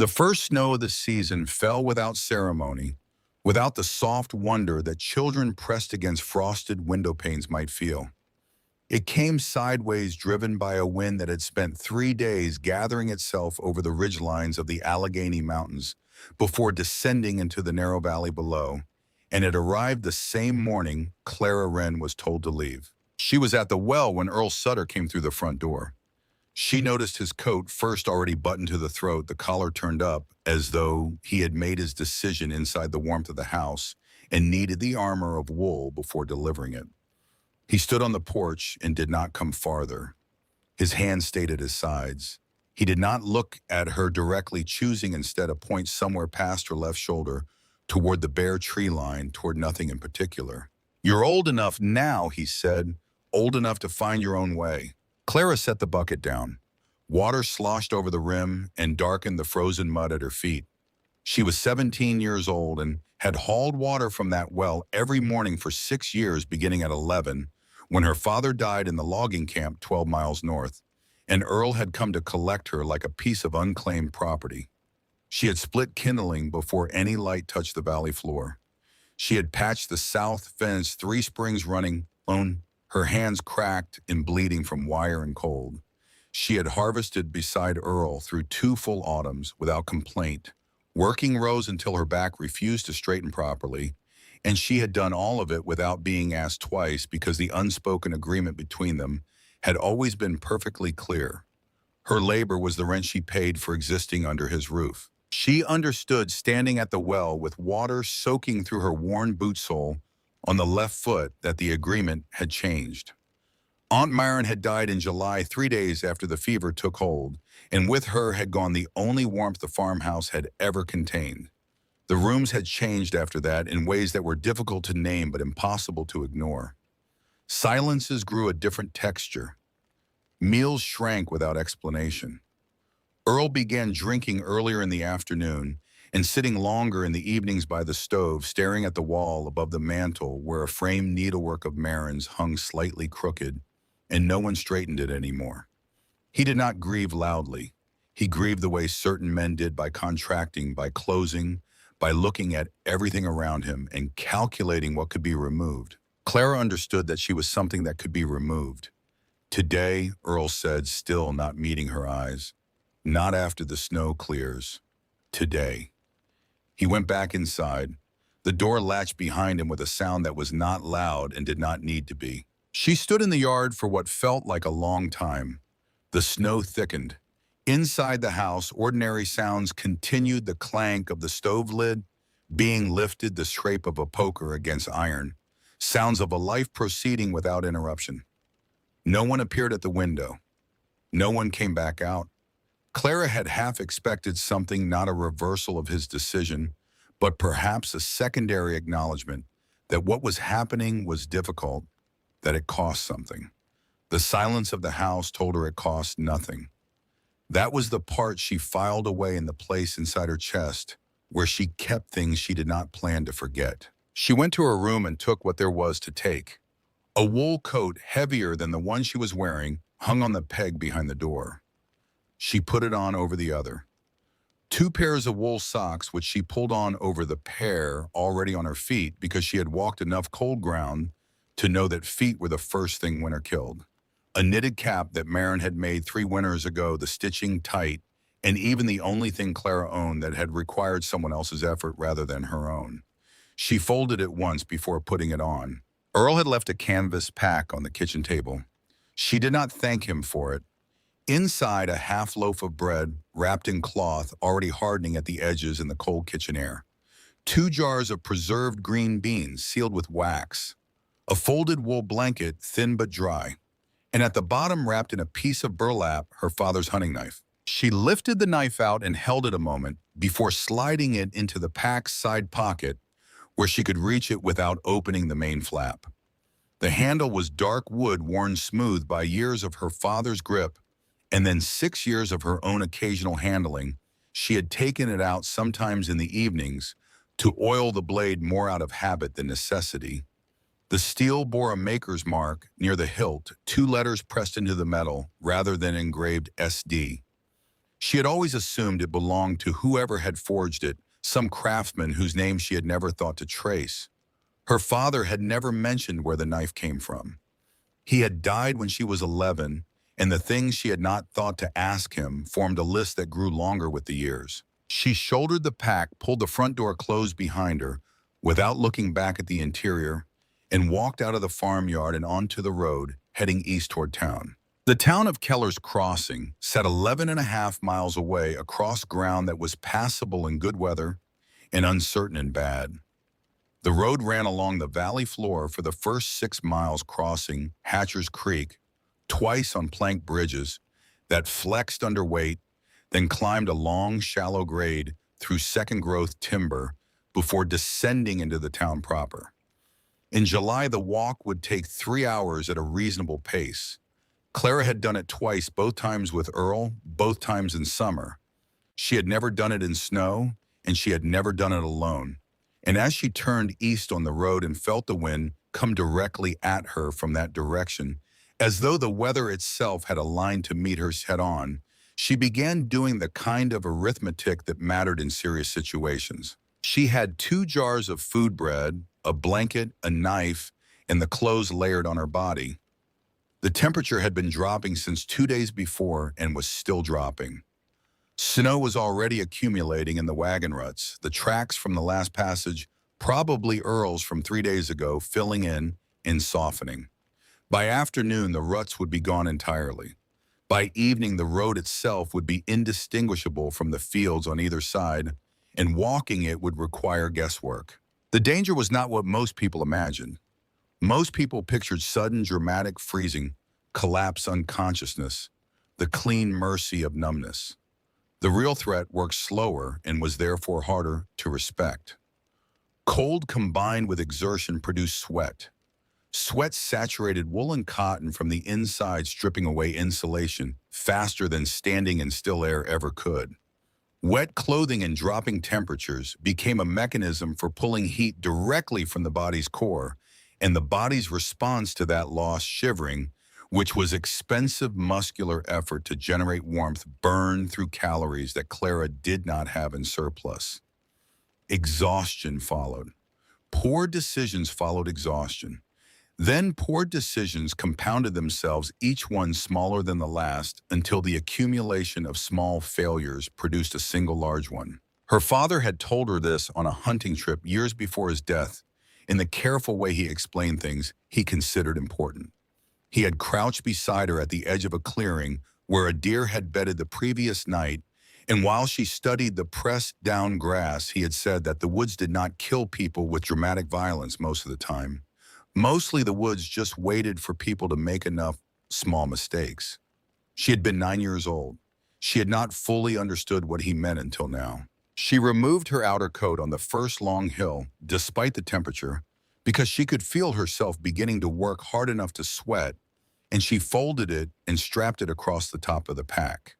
The first snow of the season fell without ceremony, without the soft wonder that children pressed against frosted window panes might feel. It came sideways, driven by a wind that had spent 3 days gathering itself over the ridgelines of the Allegheny Mountains before descending into the narrow valley below, and it arrived the same morning Clara Wren was told to leave. She was at the well when Earl Sutter came through the front door. She noticed his coat, first already buttoned to the throat, the collar turned up, as though he had made his decision inside the warmth of the house and needed the armor of wool before delivering it. He stood on the porch and did not come farther. His hands stayed at his sides. He did not look at her directly, choosing instead a point somewhere past her left shoulder, toward the bare tree line, toward nothing in particular. "You're old enough now," he said, "old enough to find your own way." Clara set the bucket down. Water sloshed over the rim and darkened the frozen mud at her feet. She was 17 years old and had hauled water from that well every morning for 6 years, beginning at 11, when her father died in the logging camp 12 miles north, and Earl had come to collect her like a piece of unclaimed property. She had split kindling before any light touched the valley floor. She had patched the south fence 3 springs running alone, her hands cracked and bleeding from wire and cold. She had harvested beside Earl through 2 full autumns without complaint, working rows until her back refused to straighten properly, and she had done all of it without being asked twice because the unspoken agreement between them had always been perfectly clear. Her labor was the rent she paid for existing under his roof. She understood, standing at the well with water soaking through her worn boot sole on the left foot, that the agreement had changed. Aunt Myron had died in July, 3 days after the fever took hold, and with her had gone the only warmth the farmhouse had ever contained. The rooms had changed after that in ways that were difficult to name but impossible to ignore. Silences grew a different texture. Meals shrank without explanation. Earl began drinking earlier in the afternoon and sitting longer in the evenings by the stove, staring at the wall above the mantel where a framed needlework of Marin's hung slightly crooked, and no one straightened it anymore. He did not grieve loudly. He grieved the way certain men did, by contracting, by closing, by looking at everything around him and calculating what could be removed. Clara understood that she was something that could be removed. "Today," Earl said, still not meeting her eyes. "Not after the snow clears. Today." He went back inside. The door latched behind him with a sound that was not loud and did not need to be. She stood in the yard for what felt like a long time. The snow thickened. Inside the house, ordinary sounds continued: the clank of the stove lid being lifted, the scrape of a poker against iron, sounds of a life proceeding without interruption. No one appeared at the window. No one came back out. Clara had half expected something, not a reversal of his decision, but perhaps a secondary acknowledgement that what was happening was difficult, that it cost something. The silence of the house told her it cost nothing. That was the part she filed away in the place inside her chest where she kept things she did not plan to forget. She went to her room and took what there was to take. A wool coat, heavier than the one she was wearing, hung on the peg behind the door. She put it on over the other. 2 pairs of wool socks, which she pulled on over the pair already on her feet because she had walked enough cold ground to know that feet were the first thing winter killed. A knitted cap that Marin had made 3 winters ago, the stitching tight, and even the only thing Clara owned that had required someone else's effort rather than her own. She folded it once before putting it on. Earl had left a canvas pack on the kitchen table. She did not thank him for it. Inside, a half loaf of bread, wrapped in cloth, already hardening at the edges in the cold kitchen air. 2 jars of preserved green beans, sealed with wax. A folded wool blanket, thin but dry. And at the bottom, wrapped in a piece of burlap, her father's hunting knife. She lifted the knife out and held it a moment before sliding it into the pack's side pocket, where she could reach it without opening the main flap. The handle was dark wood, worn smooth by years of her father's grip, and then 6 years of her own occasional handling. She had taken it out sometimes in the evenings to oil the blade more out of habit than necessity. The steel bore a maker's mark near the hilt, 2 letters pressed into the metal rather than engraved SD. She had always assumed it belonged to whoever had forged it, some craftsman whose name she had never thought to trace. Her father had never mentioned where the knife came from. He had died when she was 11, and the things she had not thought to ask him formed a list that grew longer with the years. She shouldered the pack, pulled the front door closed behind her, without looking back at the interior, and walked out of the farmyard and onto the road, heading east toward town. The town of Keller's Crossing sat 11.5 miles away across ground that was passable in good weather and uncertain in bad. The road ran along the valley floor for the first 6 miles, crossing Hatcher's Creek, twice on plank bridges that flexed under weight, then climbed a long, shallow grade through second-growth timber before descending into the town proper. In July, the walk would take 3 hours at a reasonable pace. Clara had done it twice, both times with Earl, both times in summer. She had never done it in snow, and she had never done it alone. And as she turned east on the road and felt the wind come directly at her from that direction, as though the weather itself had aligned to meet her head-on, she began doing the kind of arithmetic that mattered in serious situations. She had 2 jars of food bread, a blanket, a knife, and the clothes layered on her body. The temperature had been dropping since 2 days before and was still dropping. Snow was already accumulating in the wagon ruts, the tracks from the last passage, probably Earl's from 3 days ago, filling in and softening. By afternoon, the ruts would be gone entirely. By evening, the road itself would be indistinguishable from the fields on either side, and walking it would require guesswork. The danger was not what most people imagined. Most people pictured sudden, dramatic freezing, collapse unconsciousness, the clean mercy of numbness. The real threat worked slower and was therefore harder to respect. Cold combined with exertion produced sweat. Sweat saturated woolen cotton from the inside, stripping away insulation faster than standing in still air ever could. Wet clothing and dropping temperatures became a mechanism for pulling heat directly from the body's core, and the body's response to that lost shivering, which was expensive muscular effort to generate warmth, burned through calories that Clara did not have in surplus. Exhaustion followed. Poor decisions followed exhaustion. Then poor decisions compounded themselves, each one smaller than the last, until the accumulation of small failures produced a single large one. Her father had told her this on a hunting trip years before his death, in the careful way he explained things he considered important. He had crouched beside her at the edge of a clearing where a deer had bedded the previous night, and while she studied the pressed-down grass, he had said that the woods did not kill people with dramatic violence most of the time. Mostly the woods just waited for people to make enough small mistakes. She had been 9 years old. She had not fully understood what he meant until now. She removed her outer coat on the first long hill, despite the temperature, because she could feel herself beginning to work hard enough to sweat, and she folded it and strapped it across the top of the pack.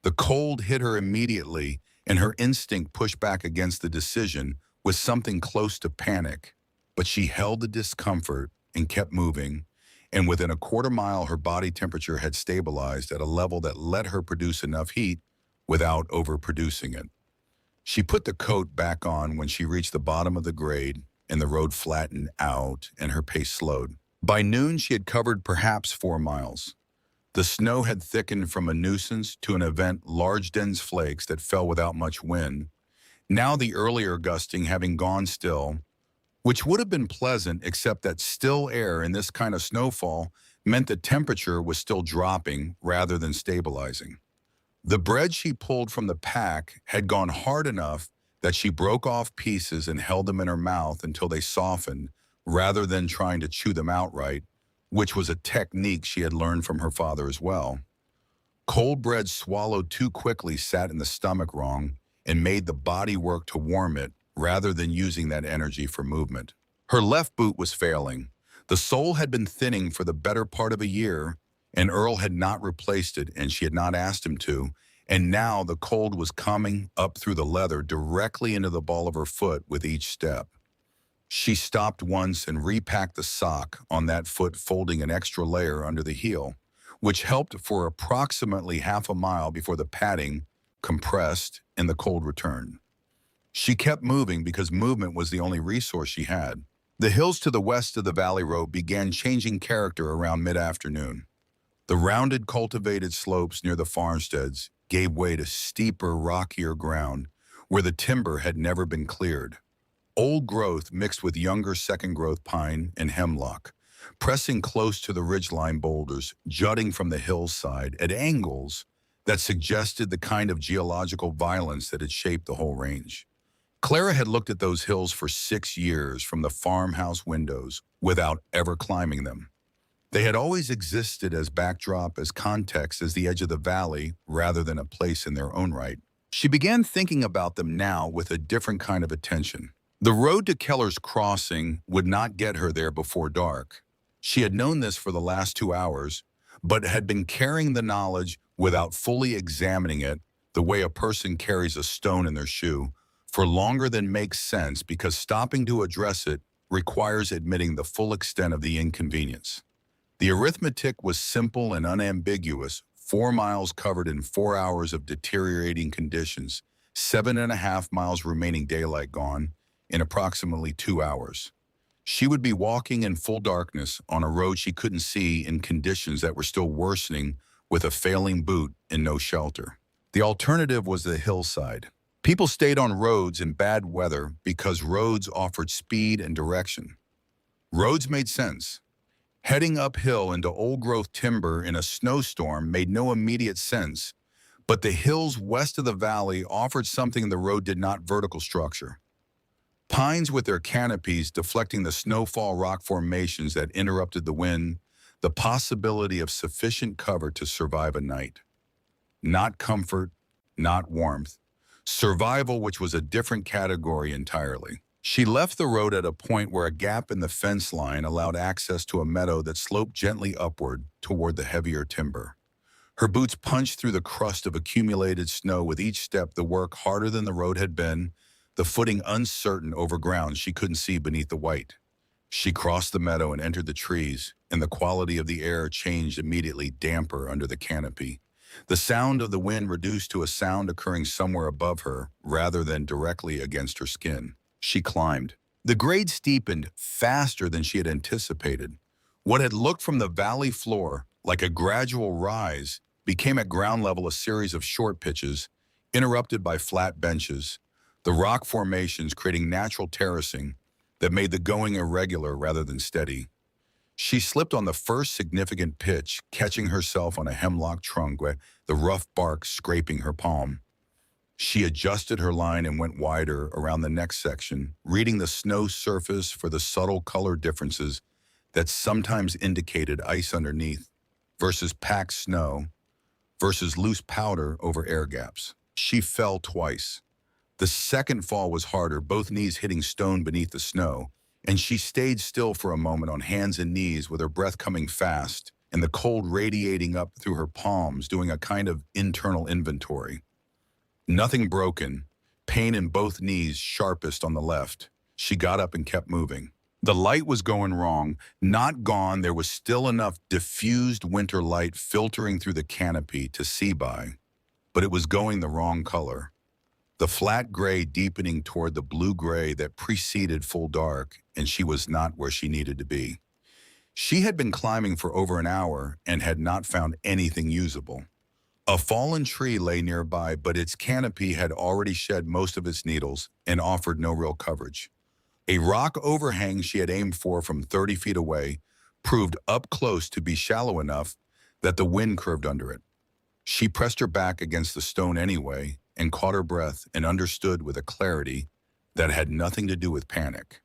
The cold hit her immediately, and her instinct pushed back against the decision with something close to panic. But she held the discomfort and kept moving, and within a quarter mile her body temperature had stabilized at a level that let her produce enough heat without overproducing it. She put the coat back on when she reached the bottom of the grade, and the road flattened out and her pace slowed. By noon, she had covered perhaps 4 miles. The snow had thickened from a nuisance to an event, large dense flakes that fell without much wind. Now the earlier gusting having gone still, which would have been pleasant except that still air in this kind of snowfall meant the temperature was still dropping rather than stabilizing. The bread she pulled from the pack had gone hard enough that she broke off pieces and held them in her mouth until they softened, rather than trying to chew them outright, which was a technique she had learned from her father as well. Cold bread swallowed too quickly sat in the stomach wrong and made the body work to warm it rather than using that energy for movement. Her left boot was failing. The sole had been thinning for the better part of a year, and Earl had not replaced it, and she had not asked him to, and now the cold was coming up through the leather directly into the ball of her foot with each step. She stopped once and repacked the sock on that foot, folding an extra layer under the heel, which helped for approximately half a mile before the padding compressed and the cold returned. She kept moving because movement was the only resource she had. The hills to the west of the valley road began changing character around mid-afternoon. The rounded cultivated slopes near the farmsteads gave way to steeper, rockier ground where the timber had never been cleared. Old growth mixed with younger second-growth pine and hemlock, pressing close to the ridgeline boulders jutting from the hillside at angles that suggested the kind of geological violence that had shaped the whole range. Clara had looked at those hills for 6 years from the farmhouse windows without ever climbing them. They had always existed as backdrop, as context, as the edge of the valley, rather than a place in their own right. She began thinking about them now with a different kind of attention. The road to Keller's Crossing would not get her there before dark. She had known this for the last 2 hours, but had been carrying the knowledge without fully examining it, the way a person carries a stone in their shoe, for longer than makes sense, because stopping to address it requires admitting the full extent of the inconvenience. The arithmetic was simple and unambiguous: 4 miles covered in 4 hours of deteriorating conditions, 7.5 miles remaining daylight gone in approximately 2 hours. She would be walking in full darkness on a road she couldn't see in conditions that were still worsening, with a failing boot and no shelter. The alternative was the hillside. People stayed on roads in bad weather because roads offered speed and direction. Roads made sense. Heading uphill into old-growth timber in a snowstorm made no immediate sense, but the hills west of the valley offered something the road did not: vertical structure. Pines with their canopies deflecting the snowfall rock formations that interrupted the wind, the possibility of sufficient cover to survive a night. Not comfort, not warmth. Survival, which was a different category entirely. She left the road at a point where a gap in the fence line allowed access to a meadow that sloped gently upward toward the heavier timber. Her boots punched through the crust of accumulated snow with each step, the work harder than the road had been, the footing uncertain over ground she couldn't see beneath the white. She crossed the meadow and entered the trees, and the quality of the air changed immediately, damper under the canopy. The sound of the wind reduced to a sound occurring somewhere above her rather than directly against her skin. She climbed. The grade steepened faster than she had anticipated. What had looked from the valley floor like a gradual rise became at ground level a series of short pitches, interrupted by flat benches, the rock formations creating natural terracing that made the going irregular rather than steady. She slipped on the first significant pitch, catching herself on a hemlock trunk with the rough bark scraping her palm. She adjusted her line and went wider around the next section, reading the snow surface for the subtle color differences that sometimes indicated ice underneath versus packed snow versus loose powder over air gaps. She fell twice. The second fall was harder, both knees hitting stone beneath the snow, and she stayed still for a moment on hands and knees with her breath coming fast and the cold radiating up through her palms, doing a kind of internal inventory. Nothing broken, pain in both knees sharpest on the left. She got up and kept moving. The light was going wrong, not gone. There was still enough diffused winter light filtering through the canopy to see by, but it was going the wrong color. The flat gray deepening toward the blue-gray that preceded full dark, and she was not where she needed to be. She had been climbing for over an hour and had not found anything usable. A fallen tree lay nearby, but its canopy had already shed most of its needles and offered no real coverage. A rock overhang she had aimed for from 30 feet away proved up close to be shallow enough that the wind curved under it. She pressed her back against the stone anyway and caught her breath and understood with a clarity that had nothing to do with panic.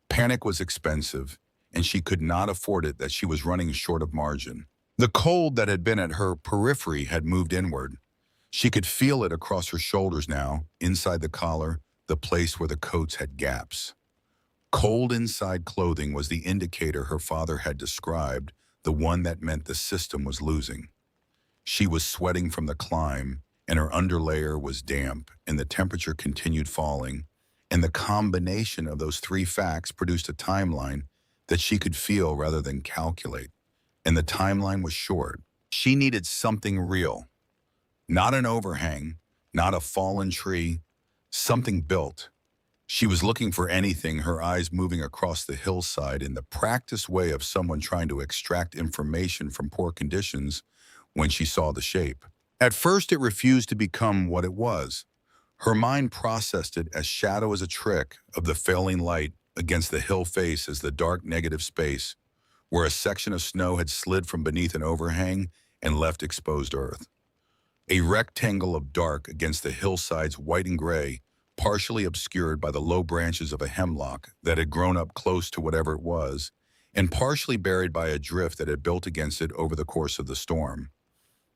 Panic was expensive, and she could not afford it, that she was running short of margin. The cold that had been at her periphery had moved inward. She could feel it across her shoulders now, inside the collar, the place where the coats had gaps. Cold inside clothing was the indicator her father had described, the one that meant the system was losing. She was sweating from the climb, and her underlayer was damp, and the temperature continued falling, and the combination of those three facts produced a timeline that she could feel rather than calculate, and the timeline was short. She needed something real, not an overhang, not a fallen tree, something built. She was looking for anything, her eyes moving across the hillside in the practiced way of someone trying to extract information from poor conditions when she saw the shape. At first, it refused to become what it was. Her mind processed it as shadow as a trick of the failing light against the hill face as the dark negative space, where a section of snow had slid from beneath an overhang and left exposed earth. A rectangle of dark against the hillside's white and gray, partially obscured by the low branches of a hemlock that had grown up close to whatever it was, and partially buried by a drift that had built against it over the course of the storm.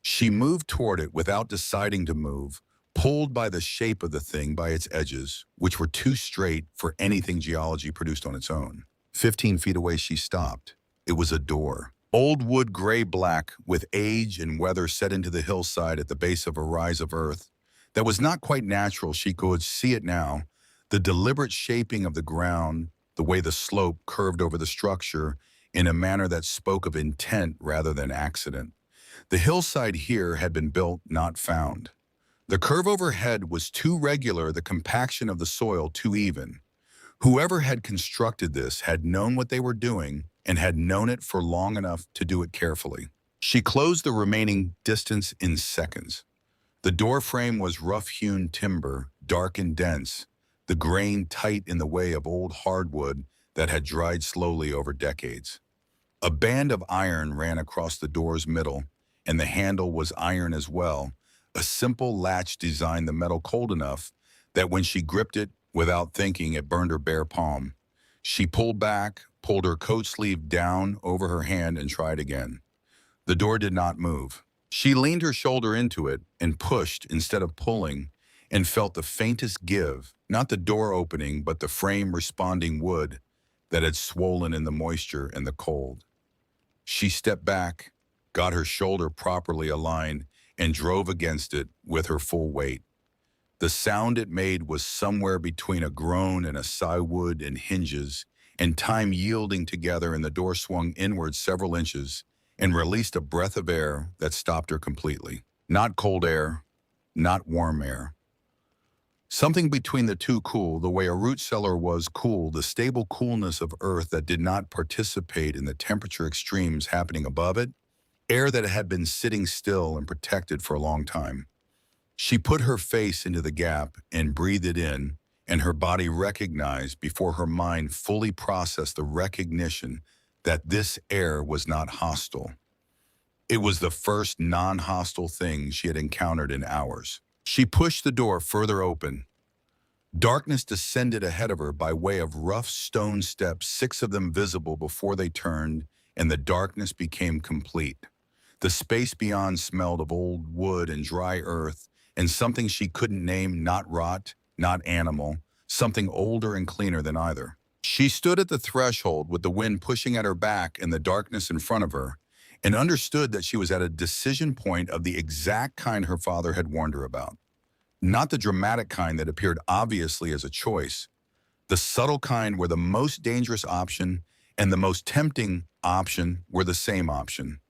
She moved toward it without deciding to move, pulled by the shape of the thing by its edges, which were too straight for anything geology produced on its own. 15 feet away, she stopped. It was a door. Old wood gray-black, with age and weather set into the hillside at the base of a rise of earth. That was not quite natural, she could see it now. The deliberate shaping of the ground, the way the slope curved over the structure, in a manner that spoke of intent rather than accident. The hillside here had been built, not found. The curve overhead was too regular, the compaction of the soil too even. Whoever had constructed this had known what they were doing and had known it for long enough to do it carefully. She closed the remaining distance in seconds. The door frame was rough-hewn timber, dark and dense, the grain tight in the way of old hardwood that had dried slowly over decades. A band of iron ran across the door's middle, and the handle was iron as well, a simple latch designed the metal cold enough that when she gripped it without thinking, it burned her bare palm. She pulled back, pulled her coat sleeve down over her hand, and tried again. The door did not move. She leaned her shoulder into it and pushed instead of pulling, and felt the faintest give, not the door opening, but the frame responding wood that had swollen in the moisture and the cold. She stepped back, got her shoulder properly aligned, and drove against it with her full weight. The sound it made was somewhere between a groan and a sigh, wood and hinges, and time yielding together, and the door swung inward several inches and released a breath of air that stopped her completely. Not cold air, not warm air. Something between the two, cool, the way a root cellar was cool, the stable coolness of earth that did not participate in the temperature extremes happening above it, air that had been sitting still and protected for a long time. She put her face into the gap and breathed it in, and her body recognized before her mind fully processed the recognition that this air was not hostile. It was the first non-hostile thing she had encountered in hours. She pushed the door further open. Darkness descended ahead of her by way of rough stone steps, 6 of them visible before they turned, and the darkness became complete. The space beyond smelled of old wood and dry earth, and something she couldn't name, not rot, not animal, something older and cleaner than either. She stood at the threshold with the wind pushing at her back and the darkness in front of her, and understood that she was at a decision point of the exact kind her father had warned her about. Not the dramatic kind that appeared obviously as a choice, the subtle kind where the most dangerous option and the most tempting option were the same option.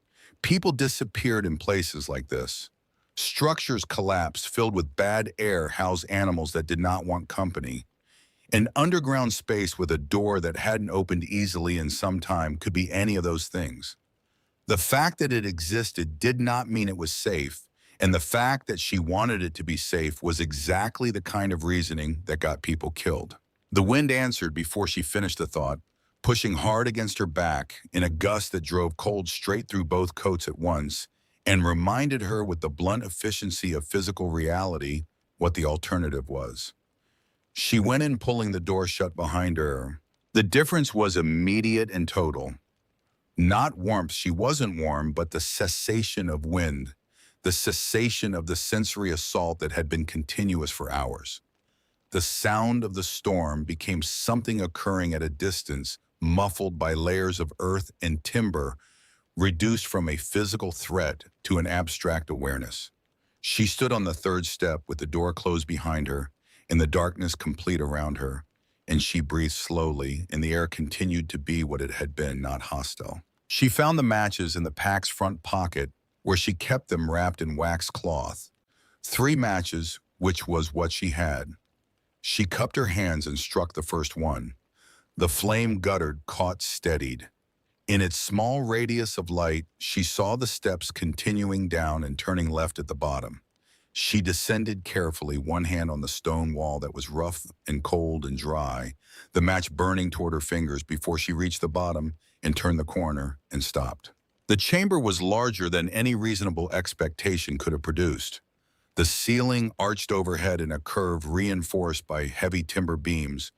People disappeared in places like this. Structures collapsed, filled with bad air, housed animals that did not want company. An underground space with a door that hadn't opened easily in some time could be any of those things. The fact that it existed did not mean it was safe, and the fact that she wanted it to be safe was exactly the kind of reasoning that got people killed. The wind answered before she finished the thought, pushing hard against her back in a gust that drove cold straight through both coats at once, and reminded her with the blunt efficiency of physical reality what the alternative was. She went in, pulling the door shut behind her. The difference was immediate and total. Not warmth, she wasn't warm, but the cessation of wind, the cessation of the sensory assault that had been continuous for hours. The sound of the storm became something occurring at a distance, muffled by layers of earth and timber, reduced from a physical threat to an abstract awareness. She stood on the 3rd step with the door closed behind her and the darkness complete around her, and she breathed slowly, and the air continued to be what it had been, not hostile. She found the matches in the pack's front pocket where she kept them wrapped in waxed cloth. 3 matches, which was what she had. She cupped her hands and struck the first one. The flame guttered, caught, steadied. In its small radius of light, she saw the steps continuing down and turning left at the bottom. She descended carefully, one hand on the stone wall that was rough and cold and dry, the match burning toward her fingers before she reached the bottom and turned the corner and stopped. The chamber was larger than any reasonable expectation could have produced. The ceiling arched overhead in a curve reinforced by heavy timber beams,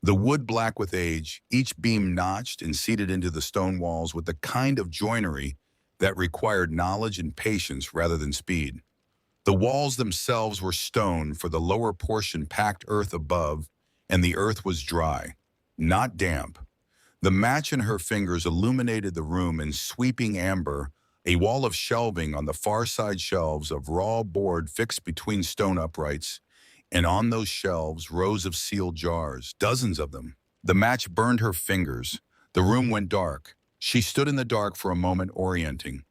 the wood black with age, each beam notched and seated into the stone walls with the kind of joinery that required knowledge and patience rather than speed. The walls themselves were stone, for the lower portion packed earth above, and the earth was dry, not damp. The match in her fingers illuminated the room in sweeping amber, a wall of shelving on the far side, shelves of raw board fixed between stone uprights, and on those shelves rows of sealed jars, dozens of them. The match burned her fingers. The room went dark. She stood in the dark for a moment, orienting.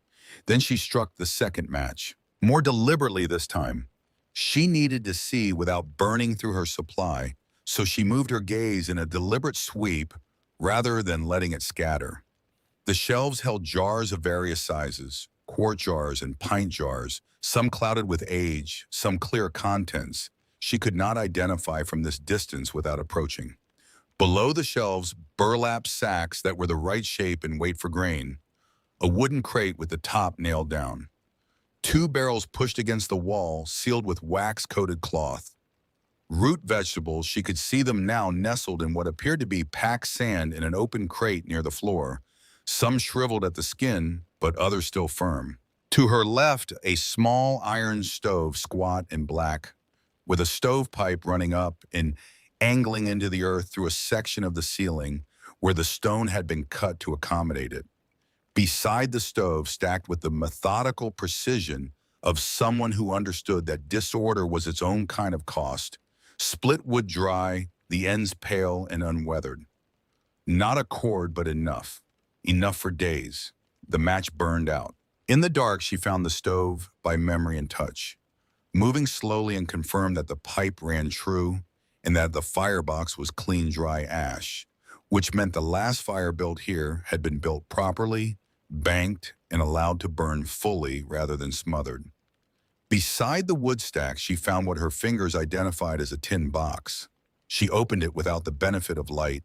Then she struck the second match, more deliberately this time. She needed to see without burning through her supply, so she moved her gaze in a deliberate sweep rather than letting it scatter. The shelves held jars of various sizes, quart jars and pint jars, some clouded with age, some clear contents she could not identify from this distance without approaching. Below the shelves, burlap sacks that were the right shape and weight for grain, a wooden crate with the top nailed down, 2 barrels pushed against the wall, sealed with wax-coated cloth. Root vegetables, she could see them now nestled in what appeared to be packed sand in an open crate near the floor, some shriveled at the skin, but others still firm. To her left, a small iron stove, squat and black, with a stovepipe running up and angling into the earth through a section of the ceiling where the stone had been cut to accommodate it. Beside the stove, stacked with the methodical precision of someone who understood that disorder was its own kind of cost, split wood dry, the ends pale and unweathered. Not a cord, but enough. Enough for days. The match burned out. In the dark, she found the stove by memory and touch, moving slowly, and confirmed that the pipe ran true and that the firebox was clean, dry ash, which meant the last fire built here had been built properly, banked, and allowed to burn fully rather than smothered. Beside the wood stack, she found what her fingers identified as a tin box. She opened it without the benefit of light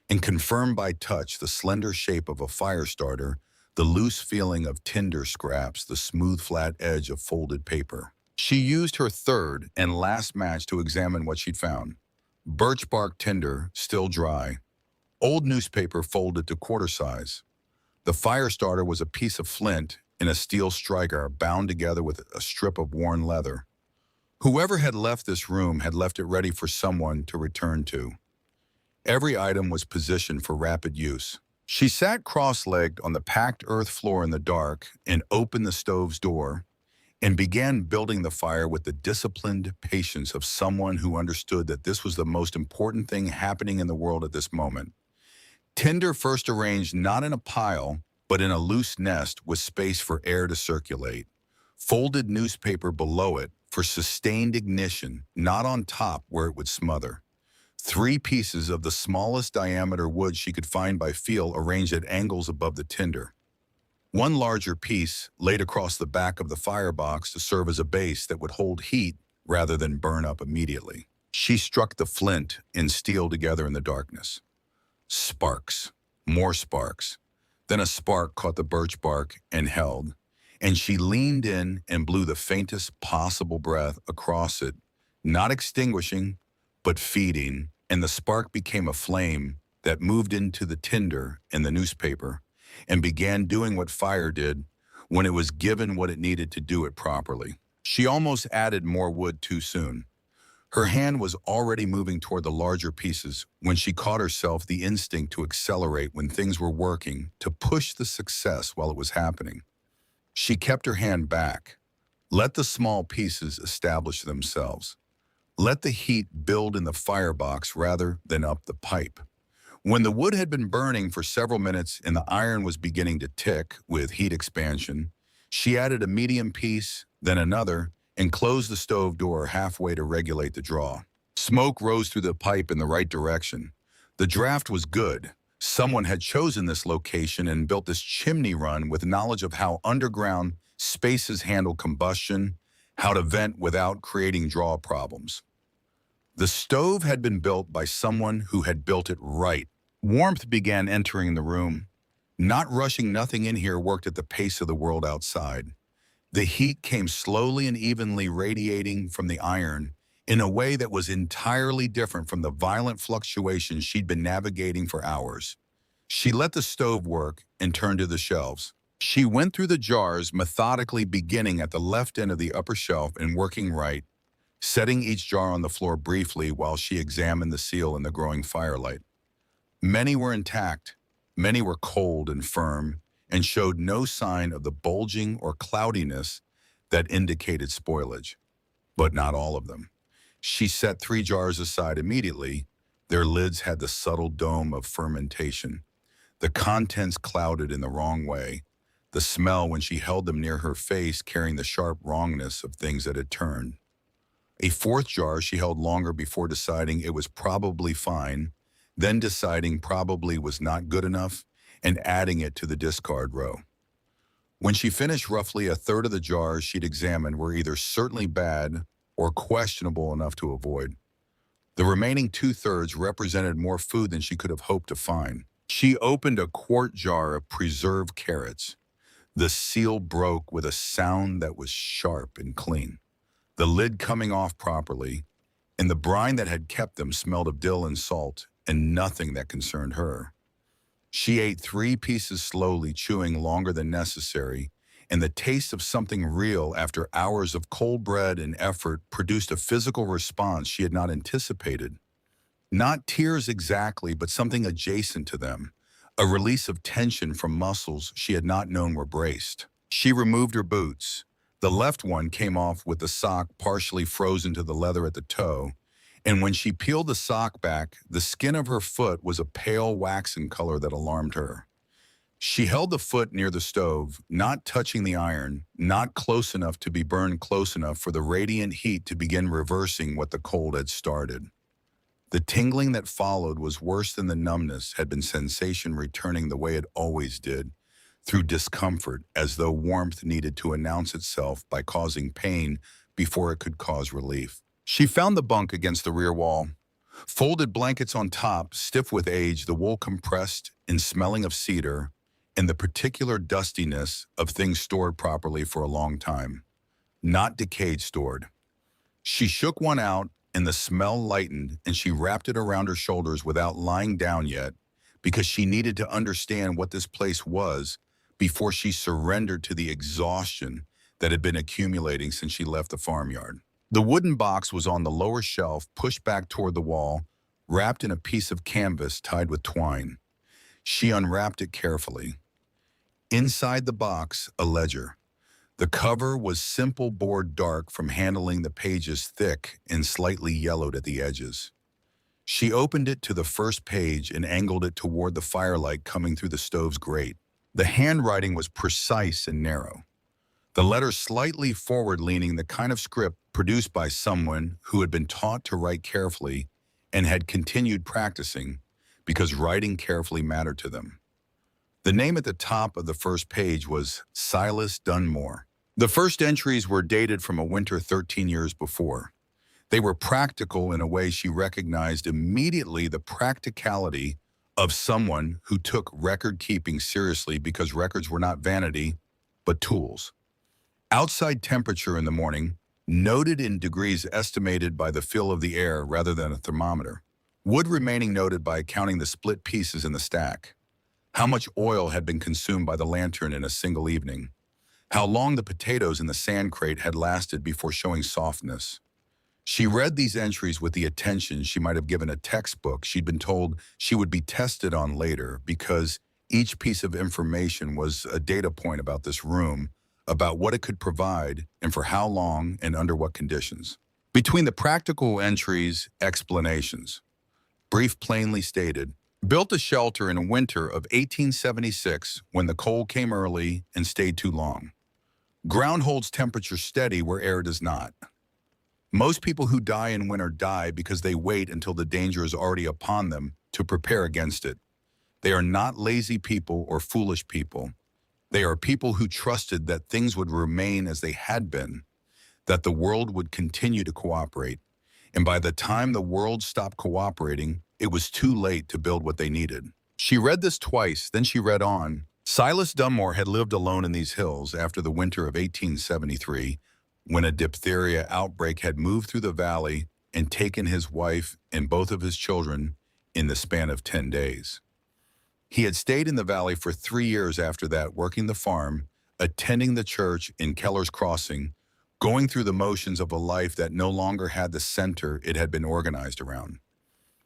and confirmed by touch the slender shape of a fire starter, the loose feeling of tinder scraps, the smooth flat edge of folded paper. She used her third and last match to examine what she'd found. Birch bark tinder, still dry. Old newspaper folded to quarter size. The fire starter was a piece of flint in a steel striker bound together with a strip of worn leather. Whoever had left this room had left it ready for someone to return to. Every item was positioned for rapid use. She sat cross-legged on the packed earth floor in the dark and opened the stove's door and began building the fire with the disciplined patience of someone who understood that this was the most important thing happening in the world at this moment. Tinder first arranged not in a pile, but in a loose nest with space for air to circulate. Folded newspaper below it for sustained ignition, not on top where it would smother. 3 pieces of the smallest diameter wood she could find by feel arranged at angles above the tinder. 1 larger piece laid across the back of the firebox to serve as a base that would hold heat rather than burn up immediately. She struck the flint and steel together in the darkness. Sparks, more sparks. Then a spark caught the birch bark and held, and she leaned in and blew the faintest possible breath across it, not extinguishing, but feeding, and the spark became a flame that moved into the tinder and the newspaper and began doing what fire did when it was given what it needed to do it properly. She almost added more wood too soon. Her hand was already moving toward the larger pieces when she caught herself, the instinct to accelerate when things were working, to push the success while it was happening. She kept her hand back. Let the small pieces establish themselves. Let the heat build in the firebox rather than up the pipe. When the wood had been burning for several minutes and the iron was beginning to tick with heat expansion, She added a medium piece, then another, and closed the stove door halfway to regulate the draw. Smoke rose through the pipe in the right direction. The draft was good. Someone had chosen this location and built this chimney run with knowledge of how underground spaces handle combustion, how to vent without creating draw problems. The stove had been built by someone who had built it right. Warmth began entering the room. Not rushing, nothing in here worked at the pace of the world outside. The heat came slowly and evenly radiating from the iron in a way that was entirely different from the violent fluctuations she'd been navigating for hours. She let the stove work and turned to the shelves. She went through the jars, methodically beginning at the left end of the upper shelf and working right, setting each jar on the floor briefly while she examined the seal in the growing firelight. Many were intact, many were cold and firm, and showed no sign of the bulging or cloudiness that indicated spoilage. But not all of them. She set 3 jars aside immediately. Their lids had the subtle dome of fermentation. The contents clouded in the wrong way, the smell when she held them near her face carrying the sharp wrongness of things that had turned. A 4th jar she held longer before deciding it was probably fine, then deciding probably was not good enough, and adding it to the discard row. When she finished, roughly a third of the jars she'd examined were either certainly bad or questionable enough to avoid. The remaining 2/3 represented more food than she could have hoped to find. She opened a quart jar of preserved carrots. The seal broke with a sound that was sharp and clean, the lid coming off properly, and the brine that had kept them smelled of dill and salt and nothing that concerned her. She ate 3 pieces slowly, chewing longer than necessary, and the taste of something real after hours of cold bread and effort produced a physical response she had not anticipated. Not tears exactly, but something adjacent to them, a release of tension from muscles she had not known were braced. She removed her boots. The left one came off with the sock partially frozen to the leather at the toe, and when she peeled the sock back, the skin of her foot was a pale waxen color that alarmed her. She held the foot near the stove, not touching the iron, not close enough to be burned close enough for the radiant heat to begin reversing what the cold had started. The tingling that followed was worse than the numbness, had been sensation returning the way it always did, through discomfort, as though warmth needed to announce itself by causing pain before it could cause relief. She found the bunk against the rear wall. Folded blankets on top, stiff with age, the wool compressed and smelling of cedar, and the particular dustiness of things stored properly for a long time, not decayed stored. She shook one out, and the smell lightened, and she wrapped it around her shoulders without lying down yet, because she needed to understand what this place was before she surrendered to the exhaustion that had been accumulating since she left the farmyard. The wooden box was on the lower shelf, pushed back toward the wall, wrapped in a piece of canvas tied with twine. She unwrapped it carefully. Inside the box, a ledger. The cover was simple board dark from handling the pages, thick and slightly yellowed at the edges. She opened it to the first page and angled it toward the firelight coming through the stove's grate. The handwriting was precise and narrow. The letters slightly forward-leaning, the kind of script produced by someone who had been taught to write carefully and had continued practicing because writing carefully mattered to them. The name at the top of the first page was Silas Dunmore. The first entries were dated from a winter 13 years before. They were practical in a way she recognized immediately, the practicality of someone who took record-keeping seriously because records were not vanity, but tools. Outside temperature in the morning, noted in degrees estimated by the feel of the air rather than a thermometer. Wood remaining noted by counting the split pieces in the stack. How much oil had been consumed by the lantern in a single evening. How long the potatoes in the sand crate had lasted before showing softness. She read these entries with the attention she might have given a textbook she'd been told she would be tested on later, because each piece of information was a data point about this room, about what it could provide and for how long and under what conditions. Between the practical entries, explanations. Brief, plainly stated. Built a shelter in winter of 1876 when the cold came early and stayed too long. Ground holds temperature steady where air does not. Most people who die in winter die because they wait until the danger is already upon them to prepare against it. They are not lazy people or foolish people. They are people who trusted that things would remain as they had been, that the world would continue to cooperate. And by the time the world stopped cooperating, it was too late to build what they needed. She read this twice, then she read on. Silas Dunmore had lived alone in these hills after the winter of 1873, when a diphtheria outbreak had moved through the valley and taken his wife and both of his children in the span of 10 days. He had stayed in the valley for 3 years after that, working the farm, attending the church in Keller's Crossing, going through the motions of a life that no longer had the center it had been organized around.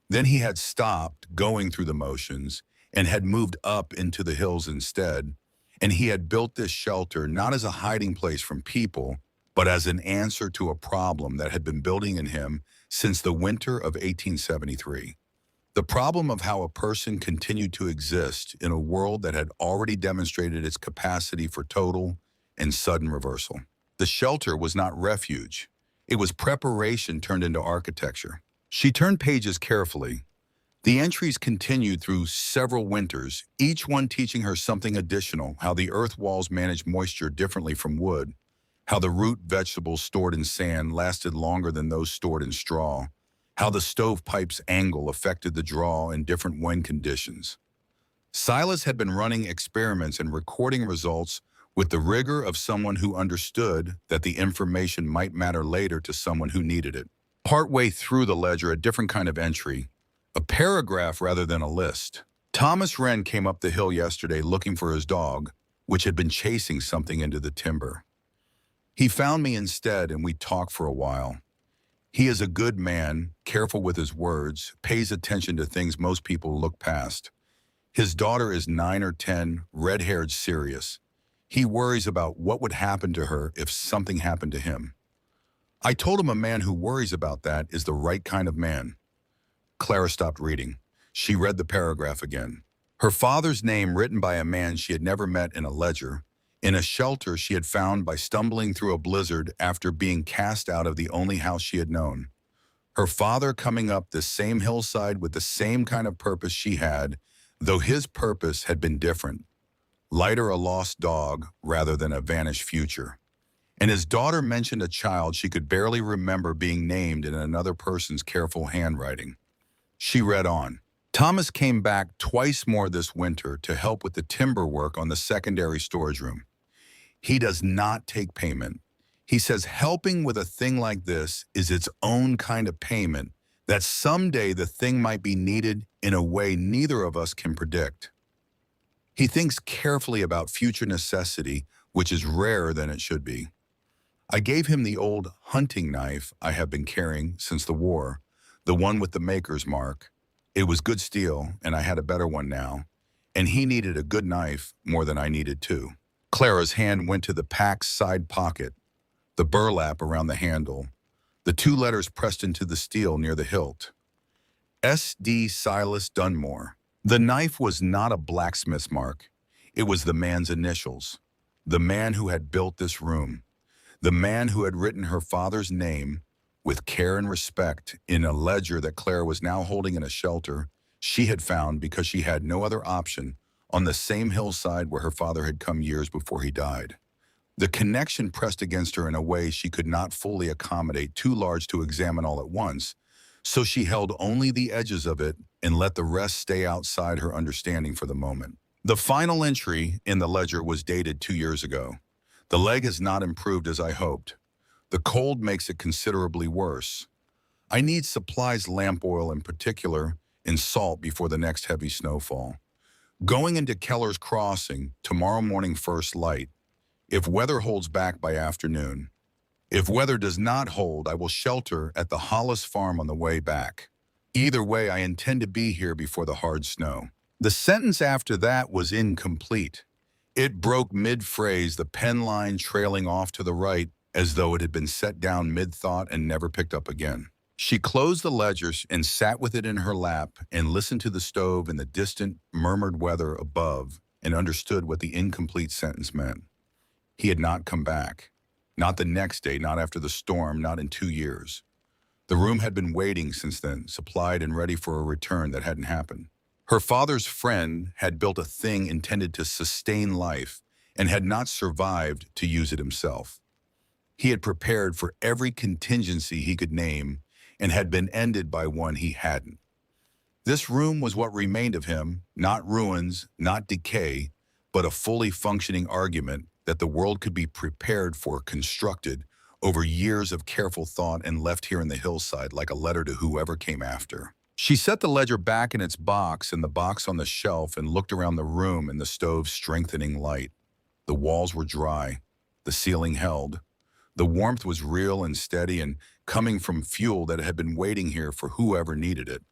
Then he had stopped going through the motions and had moved up into the hills instead, and he had built this shelter not as a hiding place from people, but as an answer to a problem that had been building in him since the winter of 1873. The problem of how a person continued to exist in a world that had already demonstrated its capacity for total and sudden reversal. The shelter was not refuge. It was preparation turned into architecture. She turned pages carefully. The entries continued through several winters, each one teaching her something additional: how the earth walls managed moisture differently from wood, how the root vegetables stored in sand lasted longer than those stored in straw, how the stovepipe's angle affected the draw in different wind conditions. Silas had been running experiments and recording results with the rigor of someone who understood that the information might matter later to someone who needed it. Partway through the ledger, a different kind of entry, a paragraph rather than a list. Thomas Wren came up the hill yesterday looking for his dog, which had been chasing something into the timber. He found me instead, and we talked for a while. He is a good man, careful with his words, pays attention to things most people look past. His daughter is 9 or 10, red-haired, serious. He worries about what would happen to her if something happened to him. I told him a man who worries about that is the right kind of man. Clara stopped reading. She read the paragraph again. Her father's name written by a man she had never met in a ledger, in a shelter she had found by stumbling through a blizzard after being cast out of the only house she had known. Her father coming up the same hillside with the same kind of purpose she had, though his purpose had been different. Lighter, a lost dog rather than a vanished future. And his daughter mentioned a child she could barely remember being named in another person's careful handwriting. She read on. Thomas came back twice more this winter to help with the timber work on the secondary storage room. He does not take payment. He says helping with a thing like this is its own kind of payment, that someday the thing might be needed in a way neither of us can predict. He thinks carefully about future necessity, which is rarer than it should be. I gave him the old hunting knife I have been carrying since the war, the one with the maker's mark. It was good steel, and I had a better one now, and he needed a good knife more than I needed too. Clara's hand went to the pack's side pocket, the burlap around the handle, the 2 letters pressed into the steel near the hilt. S.D. Silas Dunmore. The knife was not a blacksmith's mark. It was the man's initials, the man who had built this room, the man who had written her father's name with care and respect in a ledger that Clara was now holding in a shelter she had found because she had no other option on the same hillside where her father had come years before he died. The connection pressed against her in a way she could not fully accommodate, too large to examine all at once, so she held only the edges of it and let the rest stay outside her understanding for the moment. The final entry in the ledger was dated 2 years ago. The leg has not improved as I hoped. The cold makes it considerably worse. I need supplies, lamp oil in particular, and salt before the next heavy snowfall. Going into Keller's Crossing tomorrow morning first light, if weather holds back by afternoon. If weather does not hold, I will shelter at the Hollis farm on the way back. Either way, I intend to be here before the hard snow. The sentence after that was incomplete. It broke mid-phrase, the pen line trailing off to the right as though it had been set down mid-thought and never picked up again. She closed the ledger and sat with it in her lap and listened to the stove and the distant, murmured weather above and understood what the incomplete sentence meant. He had not come back. Not the next day, not after the storm, not in 2 years. The room had been waiting since then, supplied and ready for a return that hadn't happened. Her father's friend had built a thing intended to sustain life and had not survived to use it himself. He had prepared for every contingency he could name and had been ended by one he hadn't. This room was what remained of him, not ruins, not decay, but a fully functioning argument that the world could be prepared for, constructed over years of careful thought and left here in the hillside like a letter to whoever came after. She set the ledger back in its box and the box on the shelf and looked around the room in the stove's strengthening light. The walls were dry. The ceiling held. The warmth was real and steady and coming from fuel that had been waiting here for whoever needed it.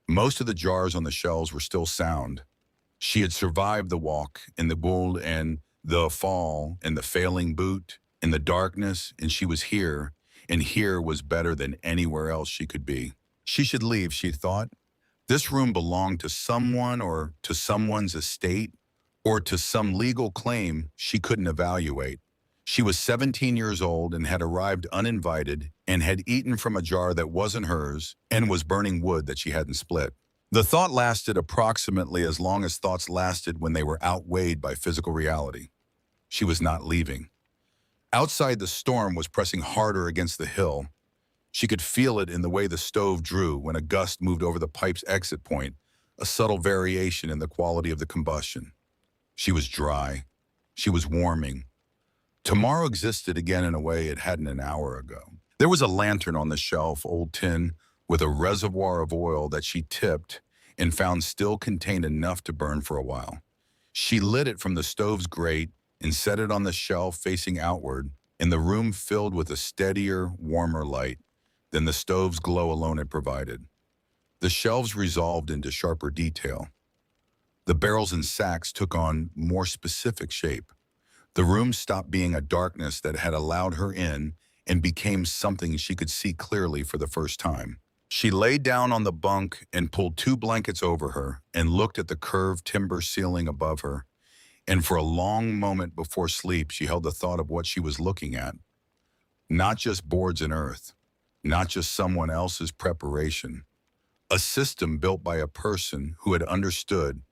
Most of the jars on the shelves were still sound. She had survived the walk and the bull and the fall and the failing boot and the darkness, and she was here, and here was better than anywhere else she could be. She should leave, she thought. This room belonged to someone or to someone's estate or to some legal claim she couldn't evaluate. She was 17 years old and had arrived uninvited and had eaten from a jar that wasn't hers and was burning wood that she hadn't split. The thought lasted approximately as long as thoughts lasted when they were outweighed by physical reality. She was not leaving. Outside, the storm was pressing harder against the hill. She could feel it in the way the stove drew when a gust moved over the pipe's exit point, a subtle variation in the quality of the combustion. She was dry. She was warming. Tomorrow existed again in a way it hadn't an hour ago. There was a lantern on the shelf, old tin, with a reservoir of oil that she tipped and found still contained enough to burn for a while. She lit it from the stove's grate and set it on the shelf facing outward, and the room filled with a steadier, warmer light than the stove's glow alone had provided. The shelves resolved into sharper detail. The barrels and sacks took on more specific shape. The room stopped being a darkness that had allowed her in and became something she could see clearly for the first time. She lay down on the bunk and pulled 2 blankets over her and looked at the curved timber ceiling above her. And for a long moment before sleep, she held the thought of what she was looking at. Not just boards and earth, not just someone else's preparation. A system built by a person who had understood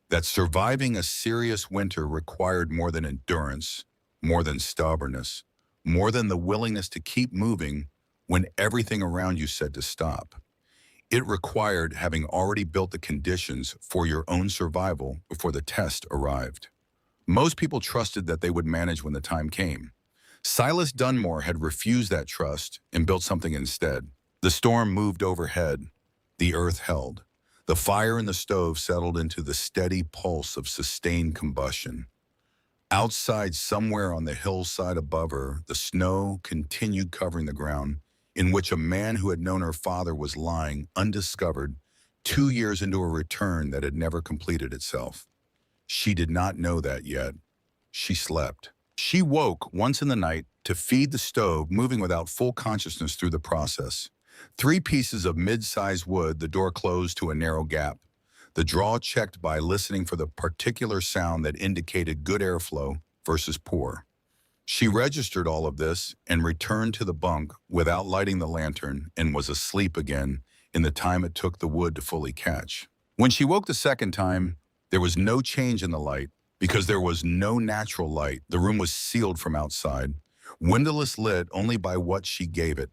that surviving a serious winter required more than endurance, more than stubbornness, more than the willingness to keep moving when everything around you said to stop. It required having already built the conditions for your own survival before the test arrived. Most people trusted that they would manage when the time came. Silas Dunmore had refused that trust and built something instead. The storm moved overhead. The earth held. The fire in the stove settled into the steady pulse of sustained combustion. Outside, somewhere on the hillside above her, the snow continued covering the ground, in which a man who had known her father was lying undiscovered 2 years into a return that had never completed itself. She did not know that yet. She slept. She woke once in the night to feed the stove, moving without full consciousness through the process. 3 pieces of mid-sized wood, the door closed to a narrow gap. The draw checked by listening for the particular sound that indicated good airflow versus poor. She registered all of this and returned to the bunk without lighting the lantern and was asleep again in the time it took the wood to fully catch. When she woke the second time, there was no change in the light because there was no natural light. The room was sealed from outside, windowless lit only by what she gave it.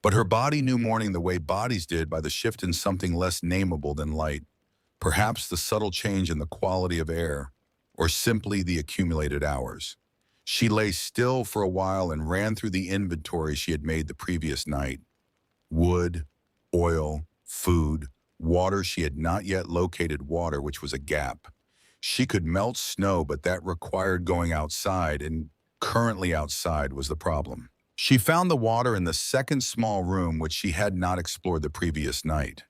But her body knew morning the way bodies did by the shift in something less nameable than light. Perhaps the subtle change in the quality of air, or simply the accumulated hours. She lay still for a while and ran through the inventory she had made the previous night. Wood, oil, food, water. She had not yet located water, which was a gap. She could melt snow, but that required going outside, and currently outside was the problem. She found the water in the second small room, which she had not explored the previous night.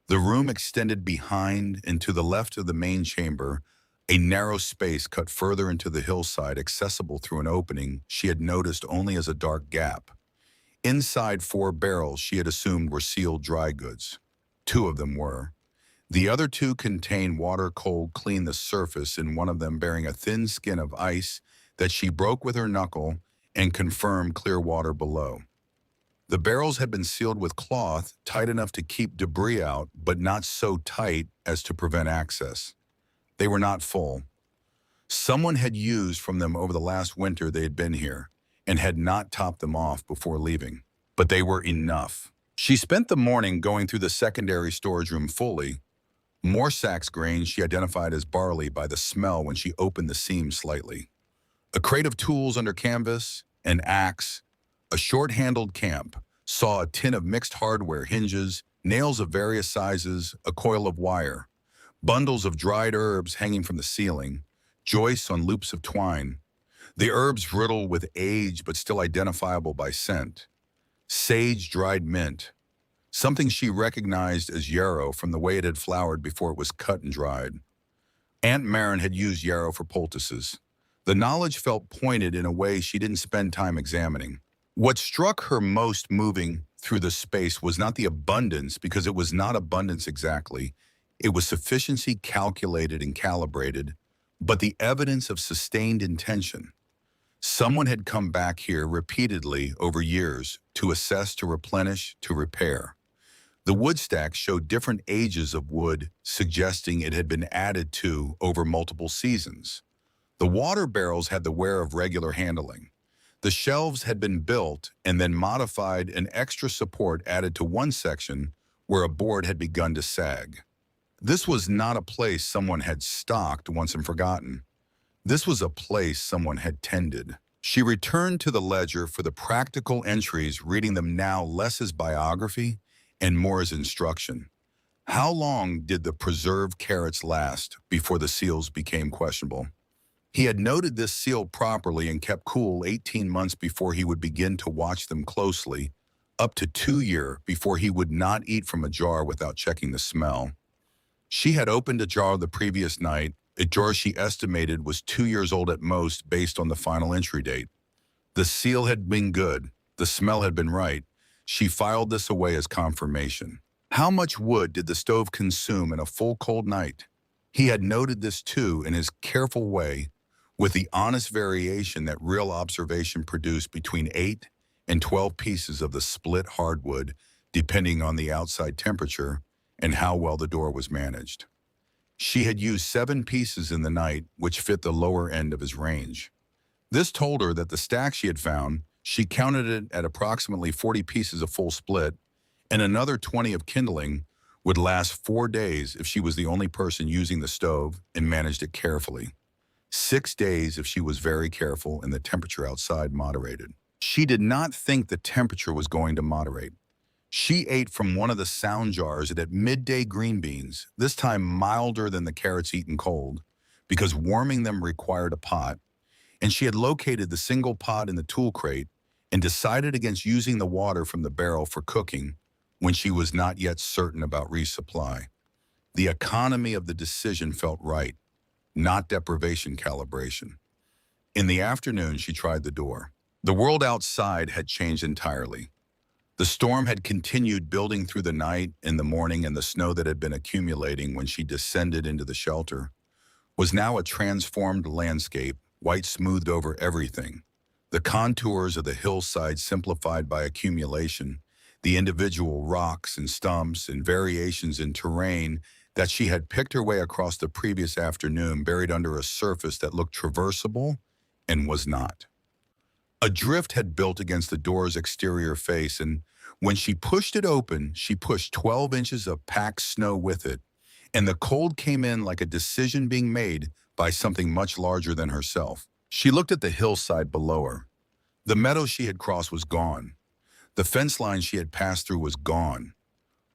The room extended behind and to the left of the main chamber, a narrow space cut further into the hillside, accessible through an opening she had noticed only as a dark gap. Inside 4 barrels she had assumed were sealed dry goods. 2 of them were. The other 2 contained water cold clean the surface, and one of them bearing a thin skin of ice that she broke with her knuckle and confirmed clear water below. The barrels had been sealed with cloth tight enough to keep debris out, but not so tight as to prevent access. They were not full. Someone had used from them over the last winter they had been here and had not topped them off before leaving. But they were enough. She spent the morning going through the secondary storage room fully. More sacks grain she identified as barley by the smell when she opened the seam slightly. A crate of tools under canvas, an axe, a short-handled camp, saw a tin of mixed hardware, hinges, nails of various sizes, a coil of wire, bundles of dried herbs hanging from the ceiling, joists on loops of twine, the herbs brittle with age but still identifiable by scent, sage dried mint, something she recognized as yarrow from the way it had flowered before it was cut and dried. Aunt Marin had used yarrow for poultices. The knowledge felt pointed in a way she didn't spend time examining. What struck her most moving through the space was not the abundance, because it was not abundance exactly. It was sufficiency calculated and calibrated, but the evidence of sustained intention. Someone had come back here repeatedly over years to assess, to replenish, to repair. The wood stacks showed different ages of wood, suggesting it had been added to over multiple seasons. The water barrels had the wear of regular handling. The shelves had been built and then modified, and extra support added to one section where a board had begun to sag. This was not a place someone had stocked once and forgotten. This was a place someone had tended. She returned to the ledger for the practical entries, reading them now less as biography and more as instruction. How long did the preserved carrots last before the seals became questionable? He had noted this seal properly and kept cool 18 months before he would begin to watch them closely, up to 2 years before he would not eat from a jar without checking the smell. She had opened a jar the previous night, a jar she estimated was 2 years old at most based on the final entry date. The seal had been good, the smell had been right. She filed this away as confirmation. How much wood did the stove consume in a full cold night? He had noted this too in his careful way, with the honest variation that real observation produced between 8 and 12 pieces of the split hardwood, depending on the outside temperature and how well the door was managed. She had used 7 pieces in the night, which fit the lower end of his range. This told her that the stack she had found, she counted it at approximately 40 pieces of full split, and another 20 of kindling would last 4 days if she was the only person using the stove and managed it carefully. 6 days if she was very careful and the temperature outside moderated. She did not think the temperature was going to moderate. She ate from one of the sound jars and at midday green beans, this time milder than the carrots eaten cold, because warming them required a pot, and she had located the single pot in the tool crate and decided against using the water from the barrel for cooking when she was not yet certain about resupply. The economy of the decision felt right, not deprivation calibration. In the afternoon, she tried the door. The world outside had changed entirely. The storm had continued building through the night, in the morning, and the snow that had been accumulating when she descended into the shelter was now a transformed landscape, white smoothed over everything. The contours of the hillside simplified by accumulation, the individual rocks and stumps and variations in terrain that she had picked her way across the previous afternoon, buried under a surface that looked traversable and was not. A drift had built against the door's exterior face, and when she pushed it open, she pushed 12 inches of packed snow with it, and the cold came in like a decision being made by something much larger than herself. She looked at the hillside below her. The meadow she had crossed was gone. The fence line she had passed through was gone.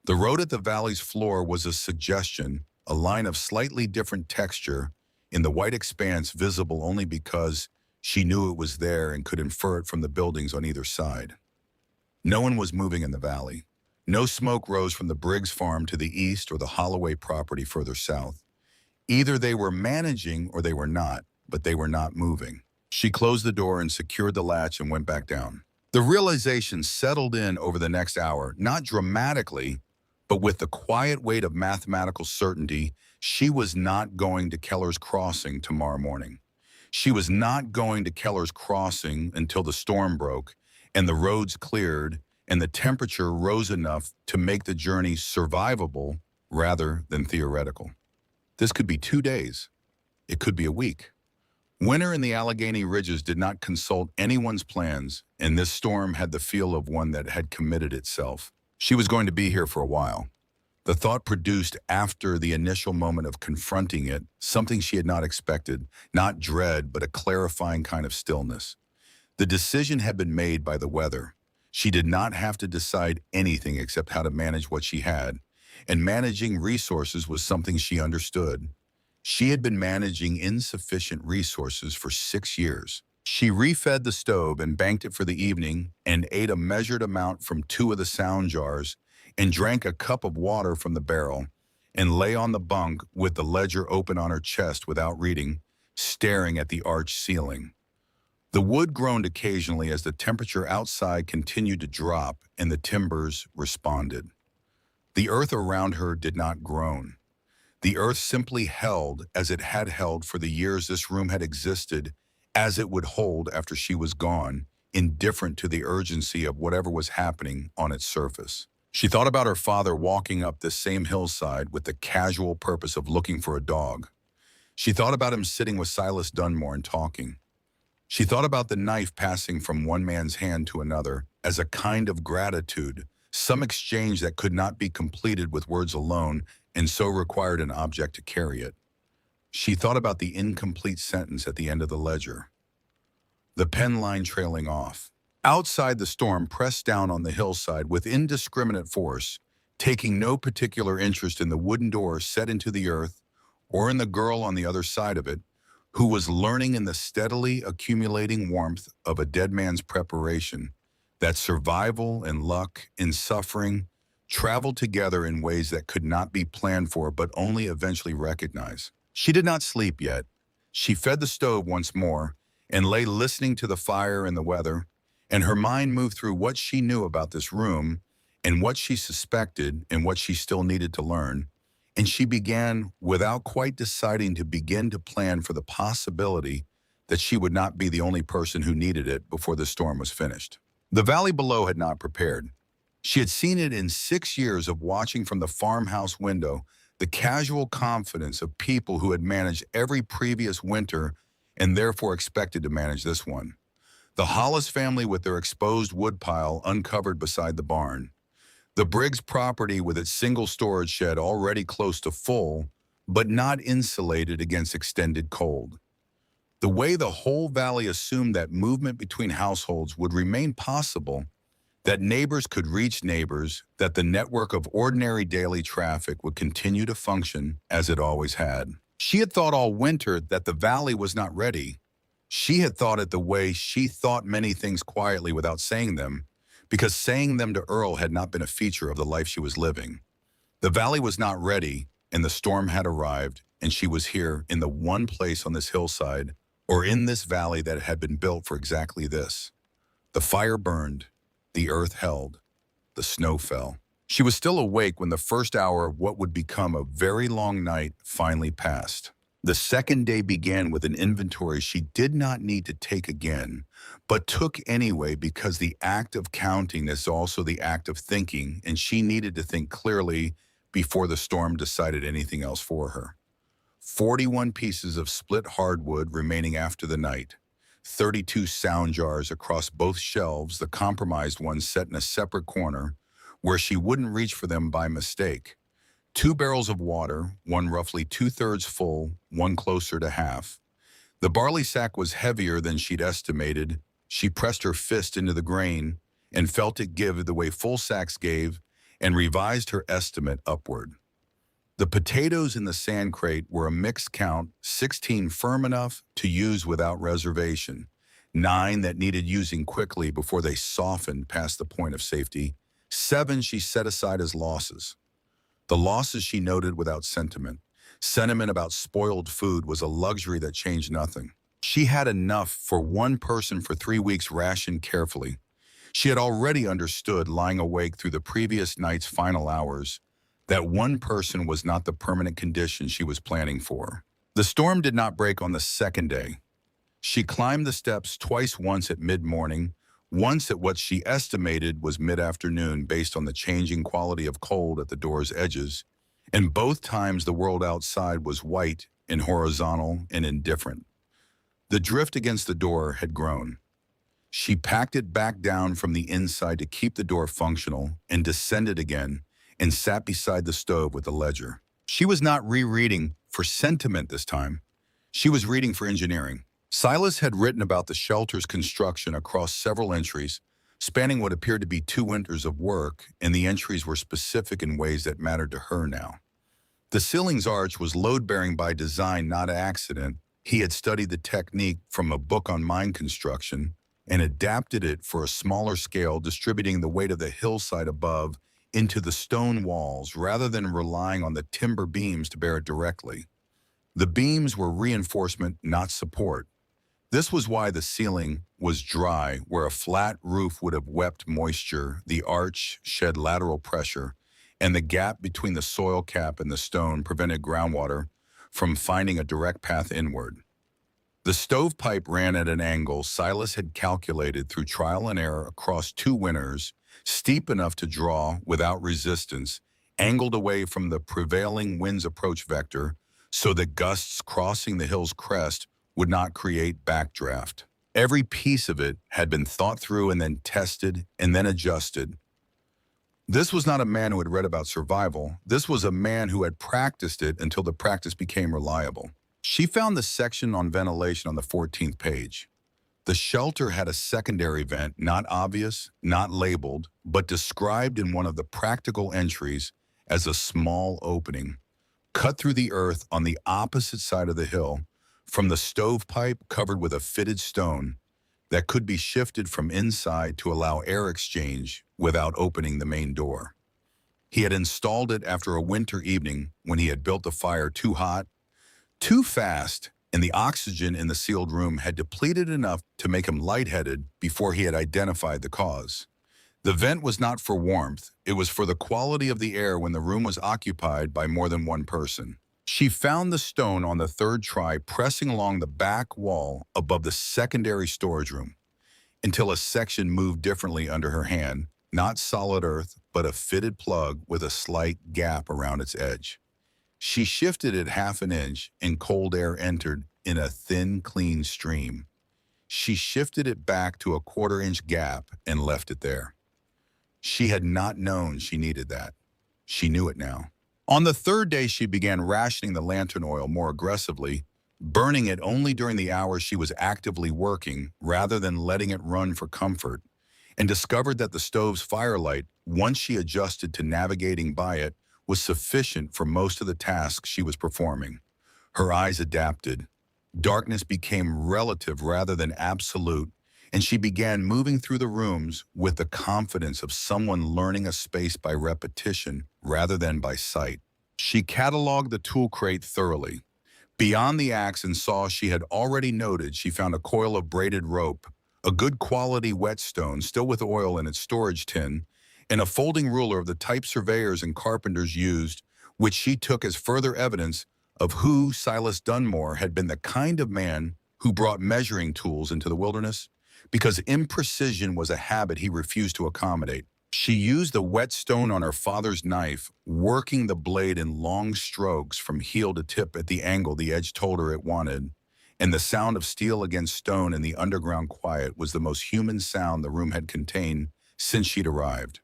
The road at the valley's floor was a suggestion, a line of slightly different texture in the white expanse, visible only because she knew it was there and could infer it from the buildings on either side. No one was moving in the valley. No smoke rose from the Briggs farm to the east or the Holloway property further south. Either they were managing or they were not, but they were not moving. She closed the door and secured the latch and went back down. The realization settled in over the next hour, not dramatically, but with the quiet weight of mathematical certainty. She was not going to Keller's Crossing tomorrow morning. She was not going to Keller's Crossing until the storm broke and the roads cleared and the temperature rose enough to make the journey survivable rather than theoretical. This could be 2 days. It could be a week. Winter in the Allegheny Ridges did not consult anyone's plans, and this storm had the feel of one that had committed itself. She was going to be here for a while. The thought produced after the initial moment of confronting it, something she had not expected, not dread, but a clarifying kind of stillness. The decision had been made by the weather. She did not have to decide anything except how to manage what she had, and managing resources was something she understood. She had been managing insufficient resources for 6 years. She refed the stove and banked it for the evening and ate a measured amount from 2 of the sound jars and drank a cup of water from the barrel and lay on the bunk with the ledger open on her chest without reading, staring at the arched ceiling. The wood groaned occasionally as the temperature outside continued to drop and the timbers responded. The earth around her did not groan. The earth simply held as it had held for the years this room had existed, as it would hold after she was gone, indifferent to the urgency of whatever was happening on its surface. She thought about her father walking up this same hillside with the casual purpose of looking for a dog. She thought about him sitting with Silas Dunmore and talking. She thought about the knife passing from one man's hand to another as a kind of gratitude, some exchange that could not be completed with words alone and so required an object to carry it. She thought about the incomplete sentence at the end of the ledger, the pen line trailing off. Outside, the storm pressed down on the hillside with indiscriminate force, taking no particular interest in the wooden door set into the earth or in the girl on the other side of it, who was learning in the steadily accumulating warmth of a dead man's preparation that survival and luck and suffering traveled together in ways that could not be planned for but only eventually recognize. She did not sleep yet. She fed the stove once more and lay listening to the fire and the weather, and her mind moved through what she knew about this room and what she suspected and what she still needed to learn, and she began, without quite deciding, to begin to plan for the possibility that she would not be the only person who needed it before the storm was finished. The valley below had not prepared. She had seen it in 6 years of watching from the farmhouse window, the casual confidence of people who had managed every previous winter and therefore expected to manage this one. The Hollis family with their exposed woodpile uncovered beside the barn. The Briggs property with its single storage shed already close to full, but not insulated against extended cold. The way the whole valley assumed that movement between households would remain possible, that neighbors could reach neighbors, that the network of ordinary daily traffic would continue to function as it always had. She had thought all winter that the valley was not ready. She had thought it the way she thought many things quietly without saying them, because saying them to Earl had not been a feature of the life she was living. The valley was not ready, and the storm had arrived, and she was here in the one place on this hillside, or in this valley that had been built for exactly this. The fire burned, the earth held, the snow fell. She was still awake when the first hour of what would become a very long night finally passed. The second day began with an inventory she did not need to take again, but took anyway because the act of counting is also the act of thinking, and she needed to think clearly before the storm decided anything else for her. 41 pieces of split hardwood remaining after the night. 32 sound jars across both shelves, the compromised ones set in a separate corner where she wouldn't reach for them by mistake. 2 barrels of water, one roughly 2/3 full, one closer to half. The barley sack was heavier than she'd estimated. She pressed her fist into the grain and felt it give the way full sacks gave and revised her estimate upward. The potatoes in the sand crate were a mixed count, 16 firm enough to use without reservation, 9 that needed using quickly before they softened past the point of safety, 7 she set aside as losses. The losses she noted without sentiment. Sentiment about spoiled food was a luxury that changed nothing. She had enough for one person for 3 weeks rationed carefully. She had already understood, lying awake through the previous night's final hours, that one person was not the permanent condition she was planning for. The storm did not break on the second day. She climbed the steps twice, once at mid-morning, once at what she estimated was mid-afternoon based on the changing quality of cold at the door's edges, and both times the world outside was white and horizontal and indifferent. The drift against the door had grown. She packed it back down from the inside to keep the door functional and descended again and sat beside the stove with the ledger. She was not rereading for sentiment this time. She was reading for engineering. Silas had written about the shelter's construction across several entries, spanning what appeared to be 2 winters of work, and the entries were specific in ways that mattered to her now. The ceiling's arch was load-bearing by design, not accident. He had studied the technique from a book on mine construction and adapted it for a smaller scale, distributing the weight of the hillside above into the stone walls rather than relying on the timber beams to bear it directly. The beams were reinforcement, not support. This was why the ceiling was dry, where a flat roof would have wept moisture. The arch shed lateral pressure, and the gap between the soil cap and the stone prevented groundwater from finding a direct path inward. The stovepipe ran at an angle Silas had calculated through trial and error across 2 winters, steep enough to draw without resistance, angled away from the prevailing wind's approach vector so that gusts crossing the hill's crest would not create backdraft. Every piece of it had been thought through and then tested and then adjusted. This was not a man who had read about survival. This was a man who had practiced it until the practice became reliable. She found the section on ventilation on the 14th page. The shelter had a secondary vent, not obvious, not labeled, but described in one of the practical entries as a small opening, cut through the earth on the opposite side of the hill, from the stovepipe covered with a fitted stone that could be shifted from inside to allow air exchange without opening the main door. He had installed it after a winter evening when he had built the fire too hot, too fast, and the oxygen in the sealed room had depleted enough to make him lightheaded before he had identified the cause. The vent was not for warmth, it was for the quality of the air when the room was occupied by more than one person. She found the stone on the 3rd try, pressing along the back wall above the secondary storage room until a section moved differently under her hand, not solid earth, but a fitted plug with a slight gap around its edge. She shifted it half an inch and cold air entered in a thin, clean stream. She shifted it back to a 1/4-inch gap and left it there. She had not known she needed that. She knew it now. On the 3rd day, she began rationing the lantern oil more aggressively, burning it only during the hours she was actively working rather than letting it run for comfort, and discovered that the stove's firelight, once she adjusted to navigating by it, was sufficient for most of the tasks she was performing. Her eyes adapted. Darkness became relative rather than absolute, and she began moving through the rooms with the confidence of someone learning a space by repetition rather than by sight. She cataloged the tool crate thoroughly. Beyond the axe and saw she had already noted, she found a coil of braided rope, a good quality whetstone still with oil in its storage tin, and a folding ruler of the type surveyors and carpenters used, which she took as further evidence of who Silas Dunmore had been, the kind of man who brought measuring tools into the wilderness, because imprecision was a habit he refused to accommodate. She used the whetstone on her father's knife, working the blade in long strokes from heel to tip at the angle the edge told her it wanted, and the sound of steel against stone in the underground quiet was the most human sound the room had contained since she'd arrived.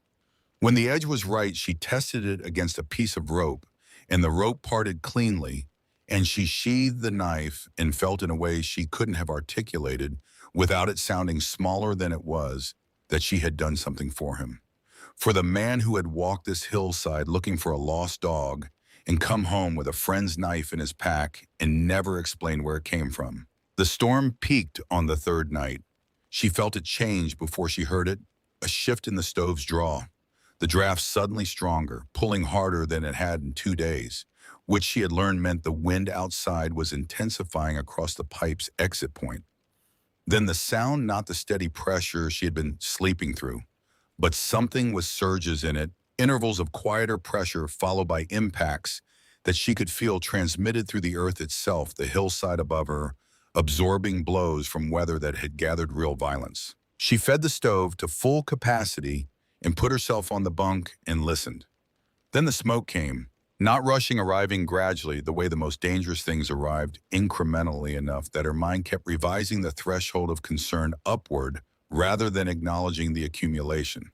When the edge was right, she tested it against a piece of rope, and the rope parted cleanly, and she sheathed the knife and felt in a way she couldn't have articulated without it sounding smaller than it was that she had done something for him. For the man who had walked this hillside looking for a lost dog and come home with a friend's knife in his pack and never explained where it came from. The storm peaked on the 3rd night. She felt it change before she heard it, a shift in the stove's draw. The draft suddenly stronger, pulling harder than it had in 2 days, which she had learned meant the wind outside was intensifying across the pipe's exit point. Then the sound, not the steady pressure she had been sleeping through, but something with surges in it, intervals of quieter pressure followed by impacts that she could feel transmitted through the earth itself, the hillside above her, absorbing blows from weather that had gathered real violence. She fed the stove to full capacity and put herself on the bunk and listened. Then the smoke came, not rushing, arriving gradually the way the most dangerous things arrived, incrementally enough that her mind kept revising the threshold of concern upward rather than acknowledging the accumulation.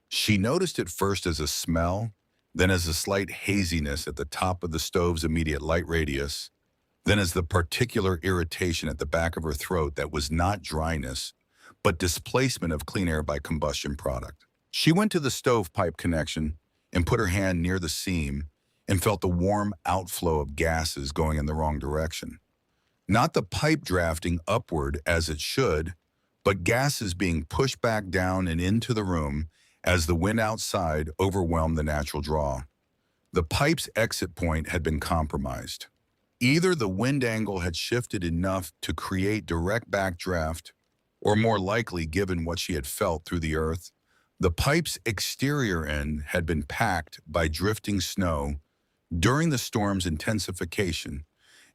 She noticed it first as a smell, then as a slight haziness at the top of the stove's immediate light radius, then as the particular irritation at the back of her throat that was not dryness, but displacement of clean air by combustion product. She went to the stovepipe connection and put her hand near the seam and felt the warm outflow of gases going in the wrong direction. Not the pipe drafting upward as it should, but gases being pushed back down and into the room as the wind outside overwhelmed the natural draw. The pipe's exit point had been compromised. Either the wind angle had shifted enough to create direct backdraft, or more likely, given what she had felt through the earth, the pipe's exterior end had been packed by drifting snow during the storm's intensification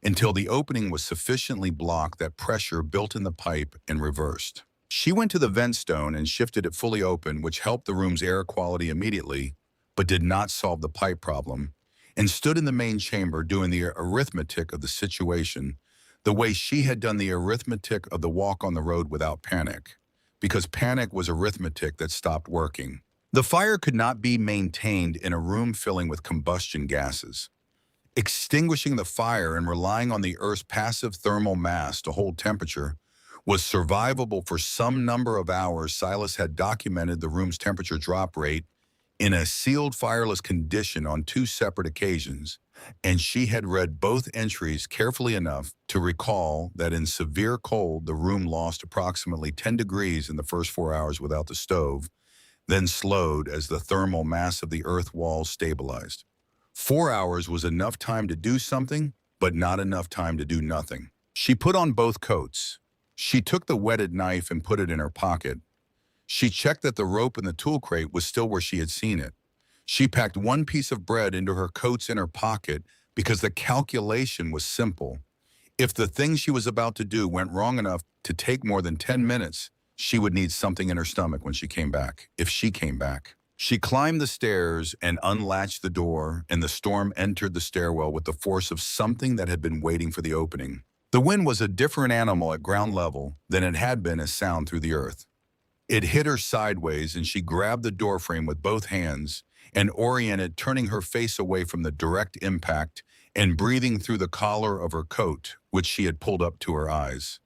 until the opening was sufficiently blocked that pressure built in the pipe and reversed. She went to the vent stone and shifted it fully open, which helped the room's air quality immediately, but did not solve the pipe problem, and stood in the main chamber doing the arithmetic of the situation the way she had done the arithmetic of the walk on the road without panic, because panic was arithmetic that stopped working. The fire could not be maintained in a room filling with combustion gases. Extinguishing the fire and relying on the Earth's passive thermal mass to hold temperature was survivable for some number of hours. Silas had documented the room's temperature drop rate in a sealed fireless condition on 2 separate occasions, and she had read both entries carefully enough to recall that in severe cold the room lost approximately 10 degrees in the first 4 hours without the stove, then slowed as the thermal mass of the earth walls stabilized. 4 hours was enough time to do something, but not enough time to do nothing. She put on both coats. She took the whetted knife and put it in her pocket. She checked that the rope in the tool crate was still where she had seen it. She packed 1 piece of bread into her coat's inner pocket because the calculation was simple. If the thing she was about to do went wrong enough to take more than 10 minutes, she would need something in her stomach when she came back, if she came back. She climbed the stairs and unlatched the door, and the storm entered the stairwell with the force of something that had been waiting for the opening. The wind was a different animal at ground level than it had been as sound through the earth. It hit her sideways, and she grabbed the doorframe with both hands and oriented, turning her face away from the direct impact and breathing through the collar of her coat, which she had pulled up to her eyes.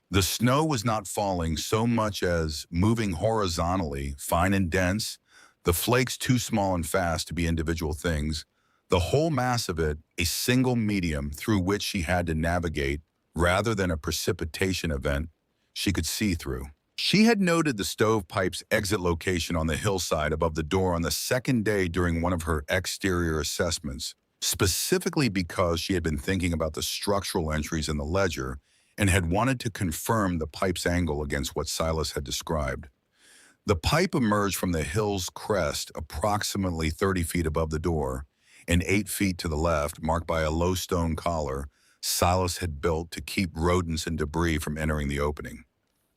The snow was not falling so much as moving horizontally, fine and dense, the flakes too small and fast to be individual things, the whole mass of it a single medium through which she had to navigate rather than a precipitation event she could see through. She had noted the stovepipe's exit location on the hillside above the door on the second day during one of her exterior assessments, specifically because she had been thinking about the structural entries in the ledger and had wanted to confirm the pipe's angle against what Silas had described. The pipe emerged from the hill's crest approximately 30 feet above the door and 8 feet to the left, marked by a low stone collar Silas had built to keep rodents and debris from entering the opening.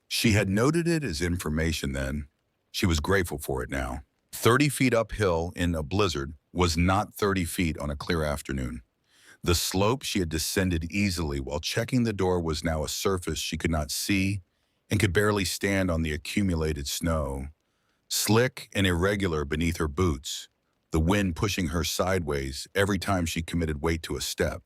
She had noted it as information then. She was grateful for it now. 30 feet uphill in a blizzard was not 30 feet on a clear afternoon. The slope she had descended easily while checking the door was now a surface she could not see and could barely stand on the accumulated snow. Slick and irregular beneath her boots, the wind pushing her sideways every time she committed weight to a step.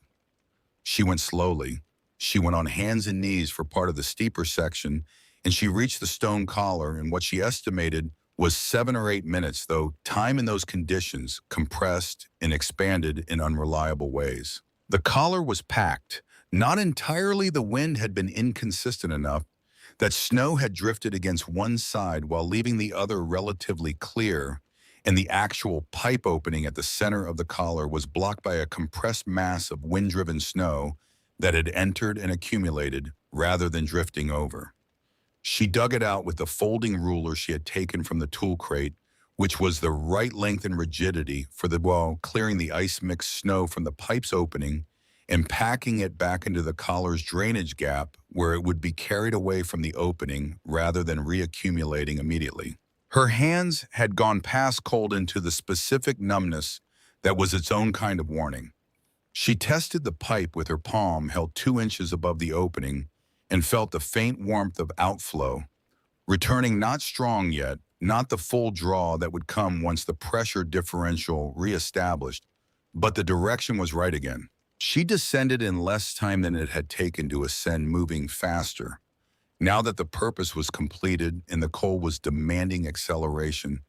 She went slowly. She went on hands and knees for part of the steeper section, and she reached the stone collar in what she estimated was 7 or 8 minutes, though time in those conditions compressed and expanded in unreliable ways. The collar was packed. Not entirely. The wind had been inconsistent enough that snow had drifted against one side while leaving the other relatively clear, and the actual pipe opening at the center of the collar was blocked by a compressed mass of wind-driven snow that had entered and accumulated rather than drifting over. She dug it out with the folding ruler she had taken from the tool crate, which was the right length and rigidity for the wall, clearing the ice-mixed snow from the pipe's opening and packing it back into the collar's drainage gap where it would be carried away from the opening rather than reaccumulating immediately. Her hands had gone past cold into the specific numbness that was its own kind of warning. She tested the pipe with her palm held 2 inches above the opening and felt the faint warmth of outflow, returning not strong yet, not the full draw that would come once the pressure differential reestablished, but the direction was right again. She descended in less time than it had taken to ascend, moving faster. Now that the purpose was completed and the coal was demanding acceleration,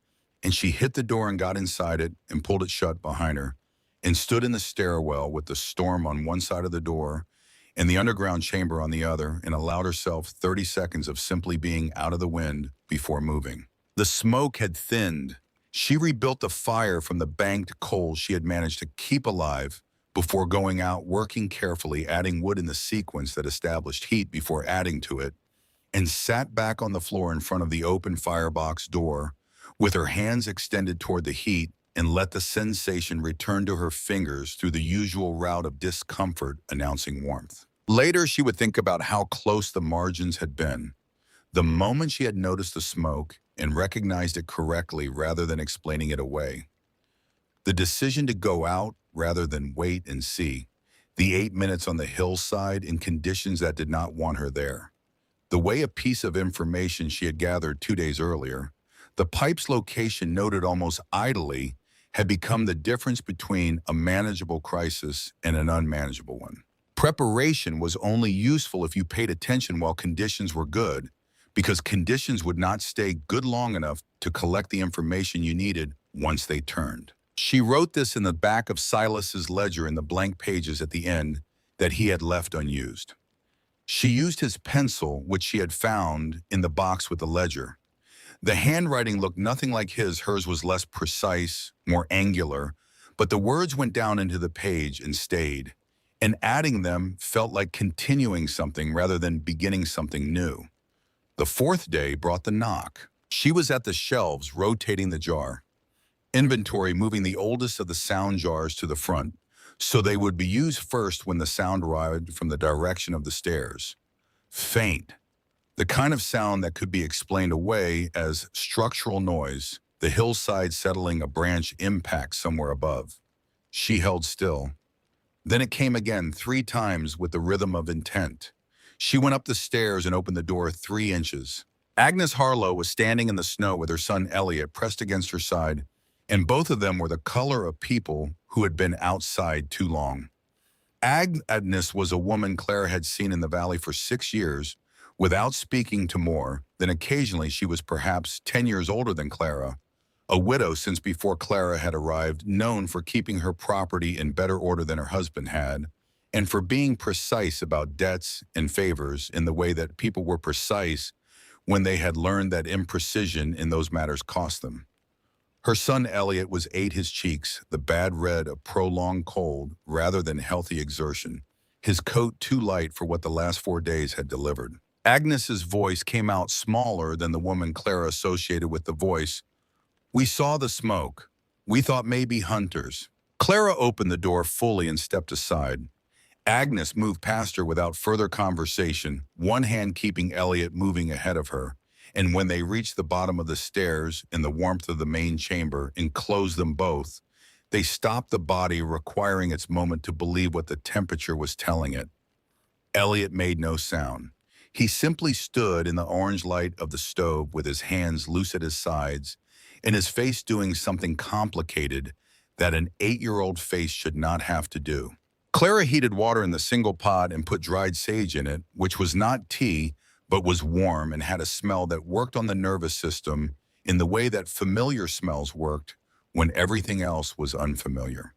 and she hit the door and got inside it and pulled it shut behind her, and stood in the stairwell with the storm on one side of the door and the underground chamber on the other, and allowed herself 30 seconds of simply being out of the wind before moving. The smoke had thinned. She rebuilt the fire from the banked coal she had managed to keep alive before going out, working carefully, adding wood in the sequence that established heat before adding to it, and sat back on the floor in front of the open firebox door with her hands extended toward the heat, and let the sensation return to her fingers through the usual route of discomfort announcing warmth. Later, she would think about how close the margins had been. The moment she had noticed the smoke and recognized it correctly rather than explaining it away. The decision to go out rather than wait and see. The 8 minutes on the hillside in conditions that did not want her there. The way a piece of information she had gathered 2 days earlier, the pipe's location noted almost idly, had become the difference between a manageable crisis and an unmanageable one. Preparation was only useful if you paid attention while conditions were good, because conditions would not stay good long enough to collect the information you needed once they turned. She wrote this in the back of Silas's ledger in the blank pages at the end that he had left unused. She used his pencil, which she had found in the box with the ledger. The handwriting looked nothing like his. Hers was less precise, more angular, but the words went down into the page and stayed, and adding them felt like continuing something rather than beginning something new. The 4th day brought the knock. She was at the shelves, rotating the jar. Inventory, moving the oldest of the sound jars to the front, so they would be used first when the sound arrived from the direction of the stairs. Faint. The kind of sound that could be explained away as structural noise, the hillside settling a branch impact somewhere above. She held still. Then it came again 3 times with the rhythm of intent. She went up the stairs and opened the door 3 inches. Agnes Harlow was standing in the snow with her son Elliot pressed against her side, and both of them were the color of people who had been outside too long. Agnes was a woman Clara had seen in the valley for 6 years, without speaking to more than occasionally. She was perhaps 10 years older than Clara, a widow since before Clara had arrived, known for keeping her property in better order than her husband had, and for being precise about debts and favors in the way that people were precise when they had learned that imprecision in those matters cost them. Her son Elliot was ate his cheeks, the bad red of prolonged cold rather than healthy exertion, his coat too light for what the last 4 days had delivered. Agnes's voice came out smaller than the woman Clara associated with the voice. "We saw the smoke. We thought maybe hunters." Clara opened the door fully and stepped aside. Agnes moved past her without further conversation, one hand keeping Elliot moving ahead of her, and when they reached the bottom of the stairs in the warmth of the main chamber enclosed them both, they stopped the body, requiring its moment to believe what the temperature was telling it. Elliot made no sound. He simply stood in the orange light of the stove with his hands loose at his sides and his face doing something complicated that an 8-year-old face should not have to do. Clara heated water in the single pot and put dried sage in it, which was not tea, but was warm and had a smell that worked on the nervous system in the way that familiar smells worked when everything else was unfamiliar.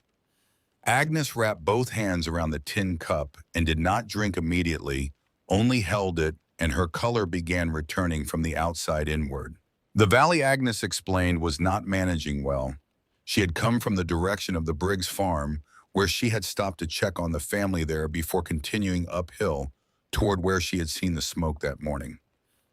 Agnes wrapped both hands around the tin cup and did not drink immediately, only held it, and her color began returning from the outside inward. The valley, Agnes explained, was not managing well. She had come from the direction of the Briggs farm, where she had stopped to check on the family there before continuing uphill toward where she had seen the smoke that morning.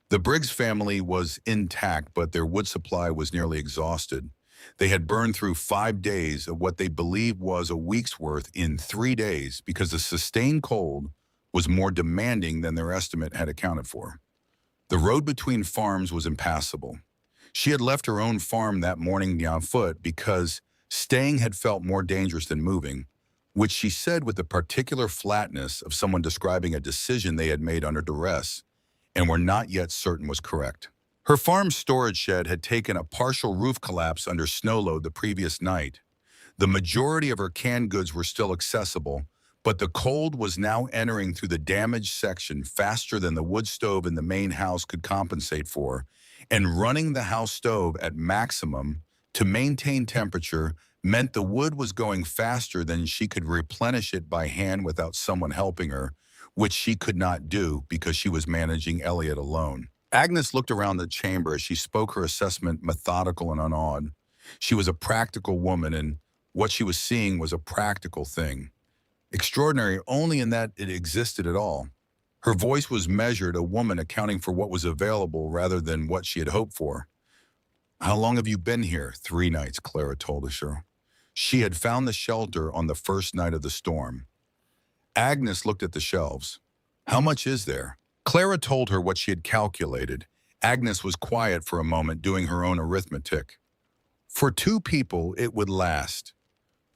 The Briggs family was intact, but their wood supply was nearly exhausted, They had burned through 5 days of what they believed was a week's worth in 3 days because the sustained cold was more demanding than their estimate had accounted for. The road between farms was impassable. She had left her own farm that morning on foot because staying had felt more dangerous than moving, which she said with the particular flatness of someone describing a decision they had made under duress and were not yet certain was correct. Her farm's storage shed had taken a partial roof collapse under snow load the previous night. The majority of her canned goods were still accessible, but the cold was now entering through the damaged section faster than the wood stove in the main house could compensate for, and running the house stove at maximum to maintain temperature meant the wood was going faster than she could replenish it by hand without someone helping her, which she could not do because she was managing Elliot alone. Agnes looked around the chamber as she spoke her assessment methodical and unawed. She was a practical woman, and what she was seeing was a practical thing. Extraordinary only in that it existed at all. Her voice was measured, a woman accounting for what was available rather than what she had hoped for. "How long have you been here?" "3 nights," Clara told her. She had found the shelter on the first night of the storm. Agnes looked at the shelves. "How much is there?" Clara told her what she had calculated. Agnes was quiet for a moment, doing her own arithmetic. "For 2 people, it would last."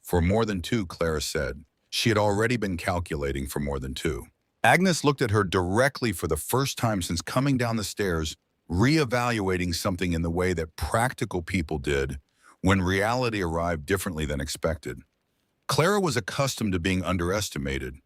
"For more than 2, Clara said. She had already been calculating for more than 2. Agnes looked at her directly for the first time since coming down the stairs, reevaluating something in the way that practical people did when reality arrived differently than expected. Clara was accustomed to being underestimated.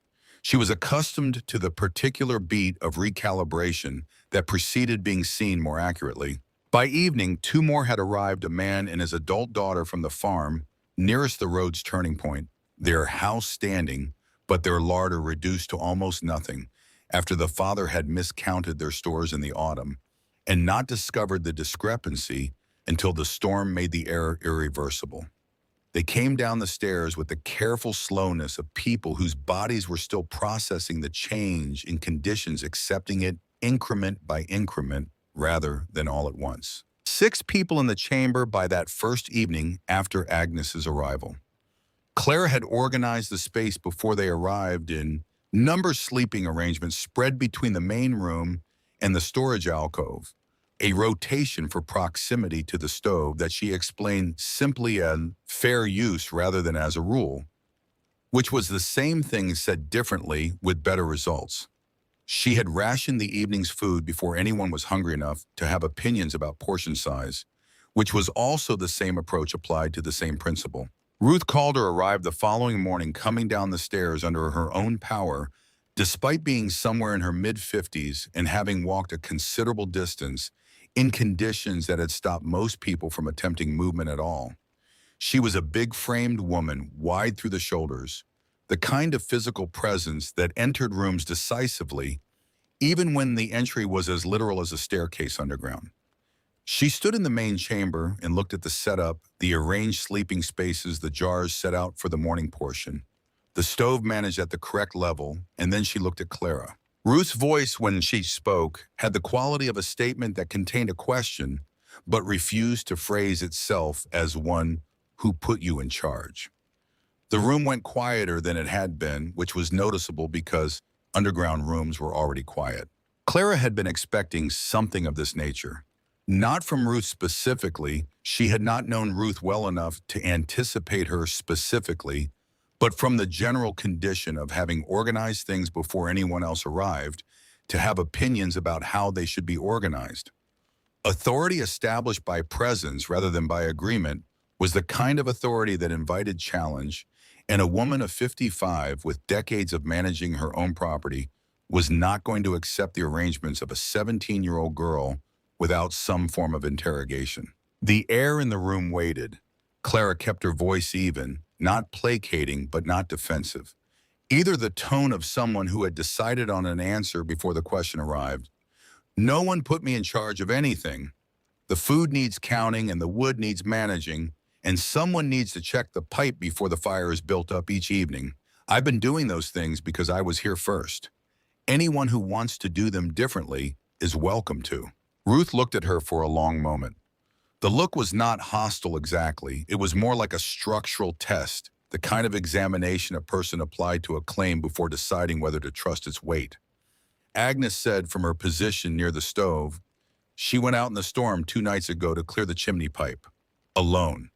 She was accustomed to the particular beat of recalibration that preceded being seen more accurately. By evening, 2 more had arrived, a man and his adult daughter from the farm nearest the road's turning point, their house standing, but their larder reduced to almost nothing after the father had miscounted their stores in the autumn and not discovered the discrepancy until the storm made the error irreversible. They came down the stairs with the careful slowness of people whose bodies were still processing the change in conditions, accepting it increment by increment rather than all at once. 6 people in the chamber by that first evening after Agnes's arrival. Clara had organized the space before they arrived in number sleeping arrangements spread between the main room and the storage alcove, a rotation for proximity to the stove that she explained simply as fair use rather than as a rule, which was the same thing said differently with better results. She had rationed the evening's food before anyone was hungry enough to have opinions about portion size, which was also the same approach applied to the same principle. Ruth Calder arrived the following morning, coming down the stairs under her own power, despite being somewhere in her mid-50s and having walked a considerable distance in conditions that had stopped most people from attempting movement at all. She was a big-framed woman, wide through the shoulders, the kind of physical presence that entered rooms decisively, even when the entry was as literal as a staircase underground. She stood in the main chamber and looked at the setup, the arranged sleeping spaces, the jars set out for the morning portion, the stove managed at the correct level, and then she looked at Clara. Ruth's voice, when she spoke, had the quality of a statement that contained a question, but refused to phrase itself as one who put you in charge. The room went quieter than it had been, which was noticeable because underground rooms were already quiet. Clara had been expecting something of this nature. Not from Ruth specifically, she had not known Ruth well enough to anticipate her specifically, but from the general condition of having organized things before anyone else arrived, to have opinions about how they should be organized. Authority established by presence rather than by agreement was the kind of authority that invited challenge, and a woman of 55 with decades of managing her own property was not going to accept the arrangements of a 17-year-old girl without some form of interrogation. The air in the room waited. Clara kept her voice even, not placating but not defensive. Either the tone of someone who had decided on an answer before the question arrived. "No one put me in charge of anything. The food needs counting and the wood needs managing, and someone needs to check the pipe before the fire is built up each evening. I've been doing those things because I was here first. Anyone who wants to do them differently is welcome to." Ruth looked at her for a long moment. The look was not hostile exactly. It was more like a structural test, the kind of examination a person applied to a claim before deciding whether to trust its weight. Agnes said from her position near the stove, she went out in the storm 2 nights ago to clear the chimney pipe. Alone.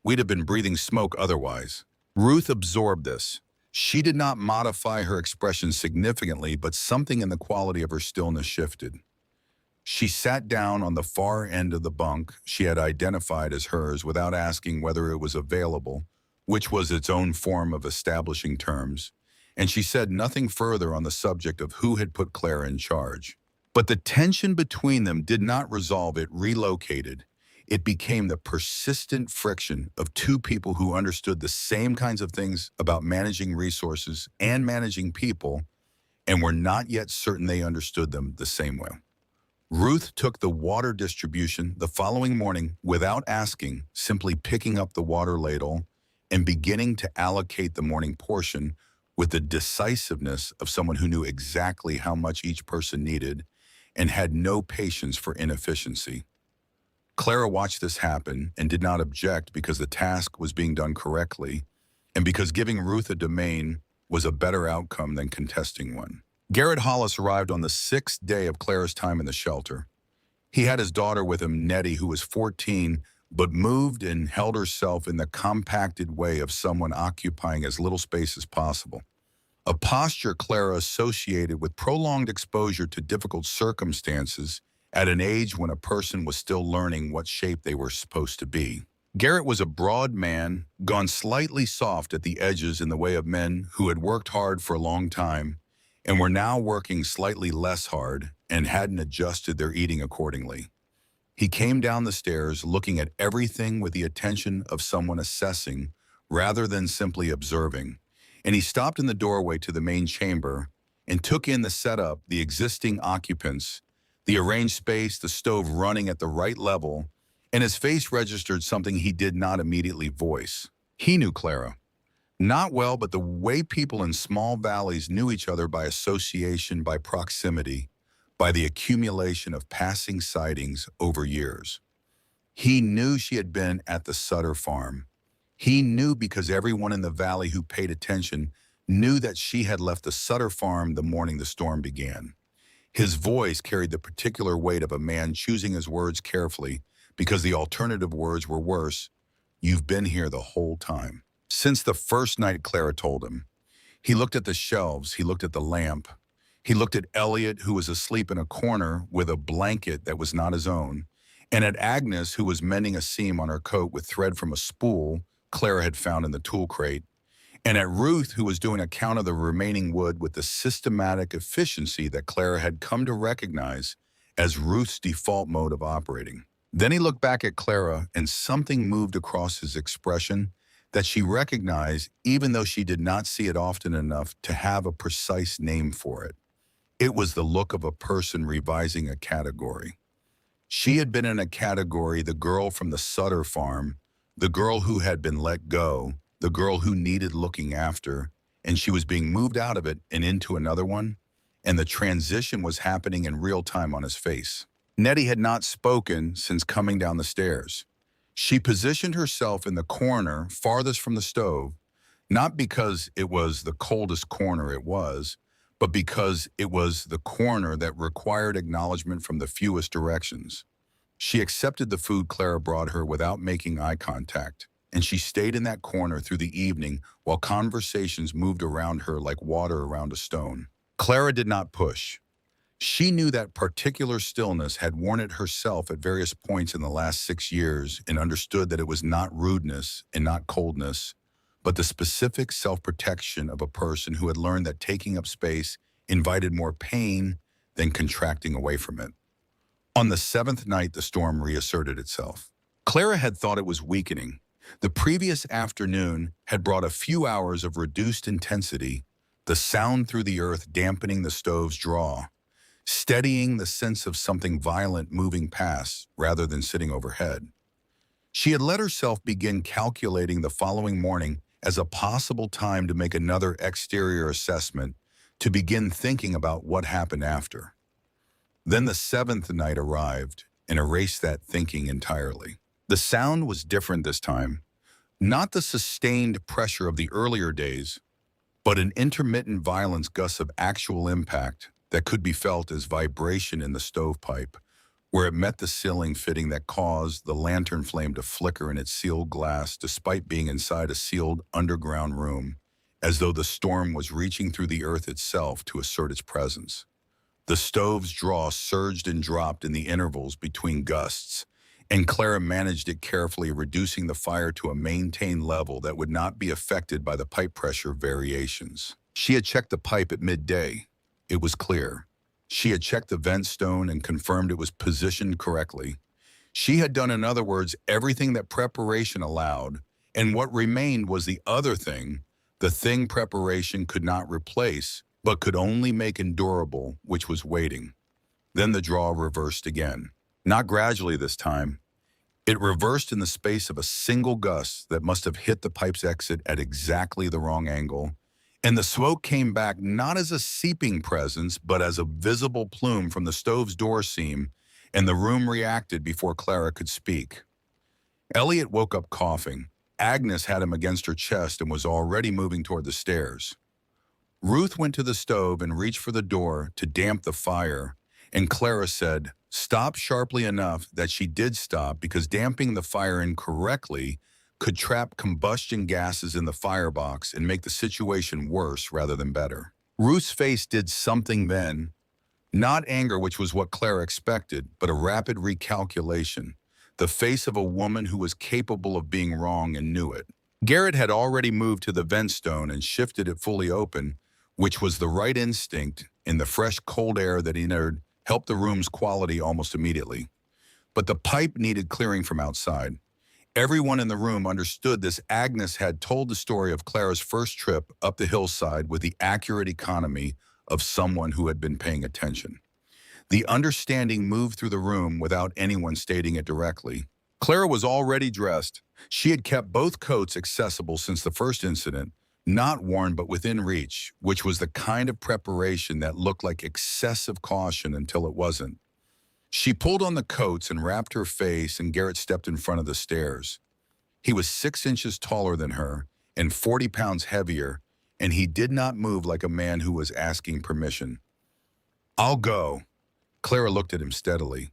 We'd have been breathing smoke otherwise. Ruth absorbed this. She did not modify her expression significantly, but something in the quality of her stillness shifted. She sat down on the far end of the bunk she had identified as hers without asking whether it was available, which was its own form of establishing terms, and she said nothing further on the subject of who had put Clara in charge. But the tension between them did not resolve, it relocated. It became the persistent friction of two people who understood the same kinds of things about managing resources and managing people, and were not yet certain they understood them the same way. Ruth took the water distribution the following morning without asking, simply picking up the water ladle and beginning to allocate the morning portion with the decisiveness of someone who knew exactly how much each person needed and had no patience for inefficiency. Clara watched this happen and did not object because the task was being done correctly and because giving Ruth a domain was a better outcome than contesting one. Garrett Hollis arrived on the 6th day of Clara's time in the shelter. He had his daughter with him, Nettie, who was 14, but moved and held herself in the compacted way of someone occupying as little space as possible. A posture Clara associated with prolonged exposure to difficult circumstances at an age when a person was still learning what shape they were supposed to be. Garrett was a broad man, gone slightly soft at the edges in the way of men who had worked hard for a long time and were now working slightly less hard and hadn't adjusted their eating accordingly. He came down the stairs looking at everything with the attention of someone assessing rather than simply observing, and he stopped in the doorway to the main chamber and took in the setup, the existing occupants, the arranged space, the stove running at the right level, and his face registered something he did not immediately voice. He knew Clara. Not well, but the way people in small valleys knew each other by association, by proximity, by the accumulation of passing sightings over years. He knew she had been at the Sutter farm. He knew because everyone in the valley who paid attention knew that she had left the Sutter farm the morning the storm began. His voice carried the particular weight of a man choosing his words carefully because the alternative words were worse. You've been here the whole time. Since the first night, Clara told him. He looked at the shelves, he looked at the lamp. He looked at Elliot, who was asleep in a corner with a blanket that was not his own, and at Agnes, who was mending a seam on her coat with thread from a spool Clara had found in the tool crate, and at Ruth, who was doing a count of the remaining wood with the systematic efficiency that Clara had come to recognize as Ruth's default mode of operating. Then he looked back at Clara, and something moved across his expression that she recognized, even though she did not see it often enough to have a precise name for it. It was the look of a person revising a category. She had been in a category, the girl from the Sutter farm, the girl who had been let go, the girl who needed looking after, and she was being moved out of it and into another one, and the transition was happening in real time on his face. Nettie had not spoken since coming down the stairs. She positioned herself in the corner farthest from the stove, not because it was the coldest corner it was, but because it was the corner that required acknowledgement from the fewest directions. She accepted the food Clara brought her without making eye contact, and she stayed in that corner through the evening while conversations moved around her like water around a stone. Clara did not push. She knew that particular stillness had worn it herself at various points in the last 6 years and understood that it was not rudeness and not coldness, but the specific self-protection of a person who had learned that taking up space invited more pain than contracting away from it. On the 7th night, the storm reasserted itself. Clara had thought it was weakening. The previous afternoon had brought a few hours of reduced intensity, the sound through the earth dampening the stove's draw, steadying the sense of something violent moving past rather than sitting overhead. She had let herself begin calculating the following morning as a possible time to make another exterior assessment, to begin thinking about what happened after. Then the 7th night arrived and erased that thinking entirely. The sound was different this time, not the sustained pressure of the earlier days, but an intermittent violence gust of actual impact that could be felt as vibration in the stovepipe, where it met the ceiling fitting that caused the lantern flame to flicker in its sealed glass despite being inside a sealed underground room, as though the storm was reaching through the earth itself to assert its presence. The stove's draw surged and dropped in the intervals between gusts, and Clara managed it carefully, reducing the fire to a maintained level that would not be affected by the pipe pressure variations. She had checked the pipe at midday. It was clear. She had checked the vent stone and confirmed it was positioned correctly. She had done, in other words, everything that preparation allowed, and what remained was the other thing, the thing preparation could not replace, but could only make endurable, which was waiting. Then the draw reversed again. Not gradually this time. It reversed in the space of a single gust that must have hit the pipe's exit at exactly the wrong angle, and the smoke came back not as a seeping presence, but as a visible plume from the stove's door seam, and the room reacted before Clara could speak. Elliot woke up coughing. Agnes had him against her chest and was already moving toward the stairs. Ruth went to the stove and reached for the door to damp the fire, and Clara said, "Stop," sharply enough that she did stop, because damping the fire incorrectly could trap combustion gases in the firebox and make the situation worse rather than better. Ruth's face did something then, not anger, which was what Clara expected, but a rapid recalculation, the face of a woman who was capable of being wrong and knew it. Garrett had already moved to the vent stone and shifted it fully open, which was the right instinct, and the fresh cold air that entered helped the room's quality almost immediately. But the pipe needed clearing from outside. Everyone in the room understood this. Agnes had told the story of Clara's first trip up the hillside with the accurate economy of someone who had been paying attention. The understanding moved through the room without anyone stating it directly. Clara was already dressed. She had kept both coats accessible since the first incident, not worn but within reach, which was the kind of preparation that looked like excessive caution until it wasn't. She pulled on the coats and wrapped her face, and Garrett stepped in front of the stairs. He was 6 inches taller than her and 40 pounds heavier, and he did not move like a man who was asking permission. "I'll go." Clara looked at him steadily.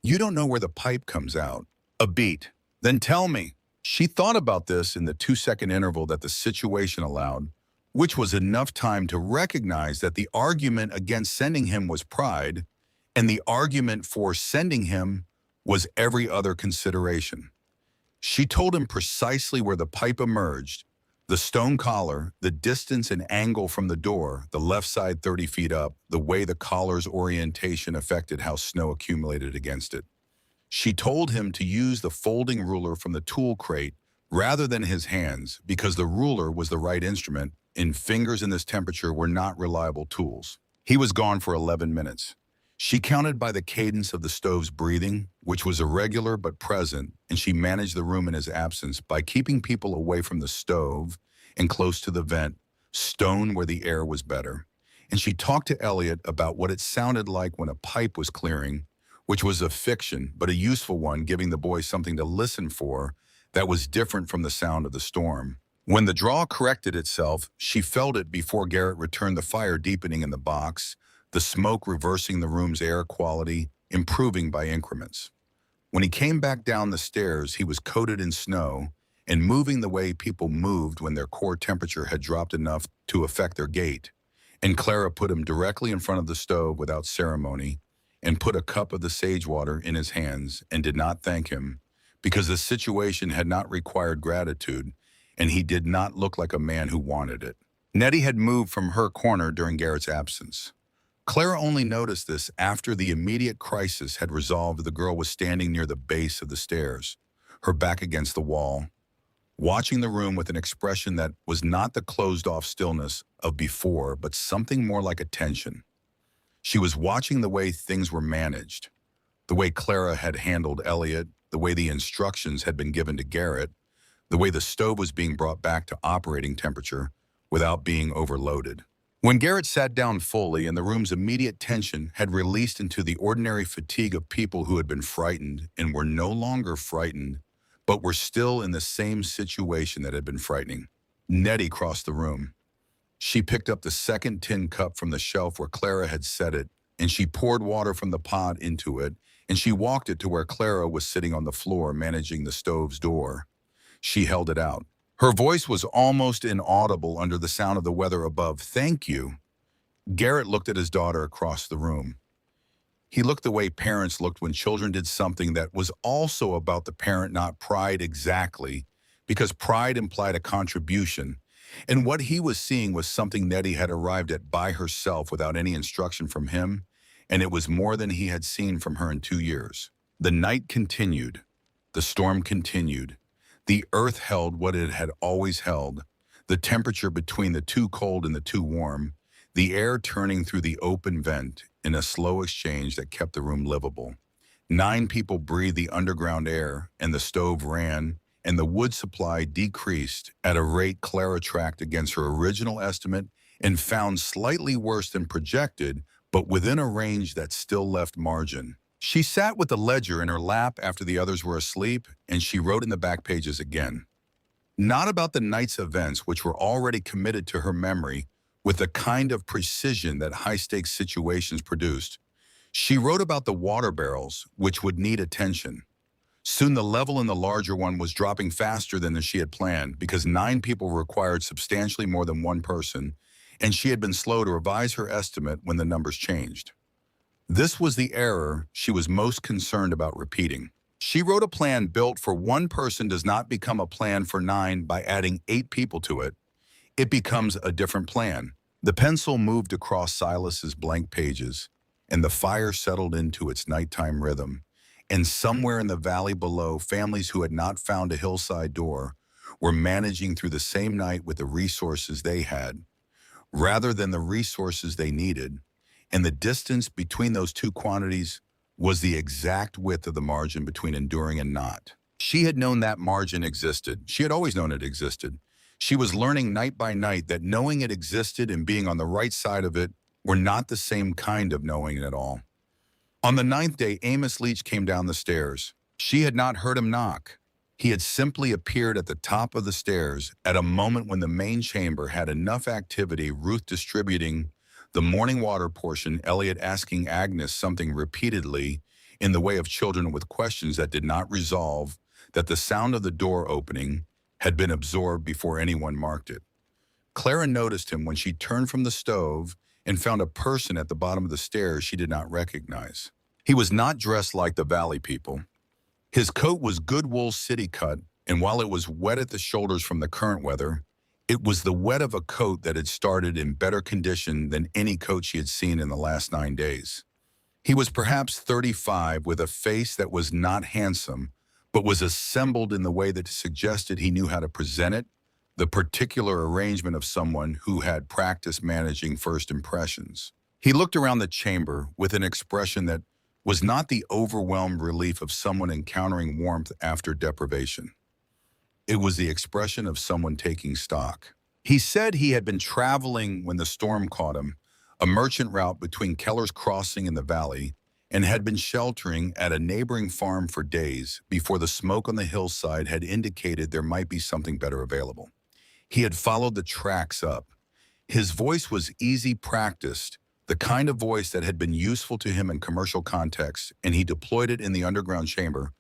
"You don't know where the pipe comes out." "A beat." "Then tell me." She thought about this in the 2-second interval that the situation allowed, which was enough time to recognize that the argument against sending him was pride, and the argument for sending him was every other consideration. She told him precisely where the pipe emerged, the stone collar, the distance and angle from the door, the left side 30 feet up, the way the collar's orientation affected how snow accumulated against it. She told him to use the folding ruler from the tool crate rather than his hands, because the ruler was the right instrument, and fingers in this temperature were not reliable tools. He was gone for 11 minutes. She counted by the cadence of the stove's breathing, which was irregular but present, and she managed the room in his absence by keeping people away from the stove and close to the vent, stone where the air was better. And she talked to Elliot about what it sounded like when a pipe was clearing, which was a fiction, but a useful one, giving the boy something to listen for that was different from the sound of the storm. When the draw corrected itself, she felt it before Garrett returned, the fire deepening in the box, the smoke reversing the room's air quality, improving by increments. When he came back down the stairs, he was coated in snow and moving the way people moved when their core temperature had dropped enough to affect their gait. And Clara put him directly in front of the stove without ceremony and put a cup of the sage water in his hands and did not thank him, because the situation had not required gratitude and he did not look like a man who wanted it. Nettie had moved from her corner during Garrett's absence. Clara only noticed this after the immediate crisis had resolved. The girl was standing near the base of the stairs, her back against the wall, watching the room with an expression that was not the closed-off stillness of before, but something more like attention. She was watching the way things were managed, the way Clara had handled Elliot, the way the instructions had been given to Garrett, the way the stove was being brought back to operating temperature without being overloaded. When Garrett sat down fully and the room's immediate tension had released into the ordinary fatigue of people who had been frightened and were no longer frightened, but were still in the same situation that had been frightening, Nettie crossed the room. She picked up the second tin cup from the shelf where Clara had set it, and she poured water from the pot into it, and she walked it to where Clara was sitting on the floor managing the stove's door. She held it out. Her voice was almost inaudible under the sound of the weather above. "Thank you." Garrett looked at his daughter across the room. He looked the way parents looked when children did something that was also about the parent, not pride exactly, because pride implied a contribution. And what he was seeing was something Nettie had arrived at by herself without any instruction from him, and it was more than he had seen from her in 2 years. The night continued. The storm continued. The earth held what it had always held, the temperature between the too cold and the too warm, the air turning through the open vent in a slow exchange that kept the room livable. 9 people breathed the underground air, and the stove ran, and the wood supply decreased at a rate Clara tracked against her original estimate and found slightly worse than projected, but within a range that still left margin. She sat with the ledger in her lap after the others were asleep, and she wrote in the back pages again. Not about the night's events, which were already committed to her memory with the kind of precision that high-stakes situations produced. She wrote about the water barrels, which would need attention. Soon the level in the larger one was dropping faster than she had planned because 9 people required substantially more than one person, and she had been slow to revise her estimate when the numbers changed. This was the error she was most concerned about repeating. She wrote a plan built for one person does not become a plan for 9 by adding 8 people to it. It becomes a different plan. The pencil moved across Silas's blank pages, and the fire settled into its nighttime rhythm. And somewhere in the valley below, families who had not found a hillside door were managing through the same night with the resources they had, rather than the resources they needed. And the distance between those two quantities was the exact width of the margin between enduring and not. She had known that margin existed. She had always known it existed. She was learning night by night that knowing it existed and being on the right side of it were not the same kind of knowing at all. On the 9th day, Amos Leach came down the stairs. She had not heard him knock. He had simply appeared at the top of the stairs at a moment when the main chamber had enough activity, Ruth distributing the morning water portion, Elliot asking Agnes something repeatedly in the way of children with questions that did not resolve, that the sound of the door opening had been absorbed before anyone marked it. Clara noticed him when she turned from the stove and found a person at the bottom of the stairs she did not recognize. He was not dressed like the valley people. His coat was good wool city cut, and while it was wet at the shoulders from the current weather, it was the wet of a coat that had started in better condition than any coat she had seen in the last 9 days. He was perhaps 35, with a face that was not handsome, but was assembled in the way that suggested he knew how to present it, the particular arrangement of someone who had practiced managing first impressions. He looked around the chamber with an expression that was not the overwhelmed relief of someone encountering warmth after deprivation. It was the expression of someone taking stock. He said he had been traveling when the storm caught him, a merchant route between Keller's Crossing and the valley, and had been sheltering at a neighboring farm for days before the smoke on the hillside had indicated there might be something better available. He had followed the tracks up. His voice was easy practiced, the kind of voice that had been useful to him in commercial contexts, and he deployed it in the underground chamber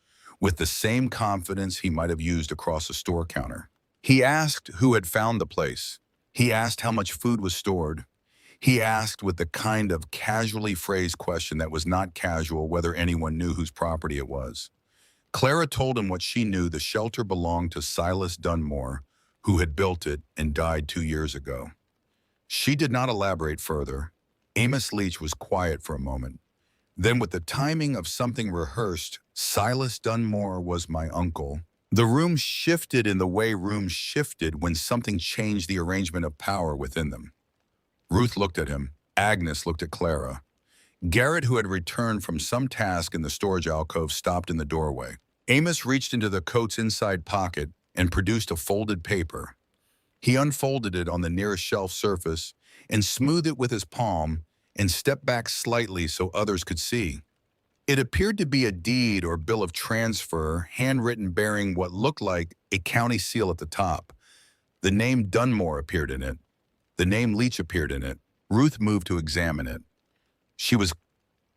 with the same confidence he might have used across a store counter. He asked who had found the place. He asked how much food was stored. He asked with the kind of casually phrased question that was not casual whether anyone knew whose property it was. Clara told him what she knew: the shelter belonged to Silas Dunmore, who had built it and died 2 years ago. She did not elaborate further. Amos Leach was quiet for a moment. Then, with the timing of something rehearsed, "Silas Dunmore was my uncle." The room shifted in the way rooms shifted when something changed the arrangement of power within them. Ruth looked at him. Agnes looked at Clara. Garrett, who had returned from some task in the storage alcove, stopped in the doorway. Amos reached into the coat's inside pocket and produced a folded paper. He unfolded it on the nearest shelf surface, and smoothed it with his palm and stepped back slightly so others could see. It appeared to be a deed or bill of transfer, handwritten bearing what looked like a county seal at the top. The name Dunmore appeared in it. The name Leach appeared in it. Ruth moved to examine it.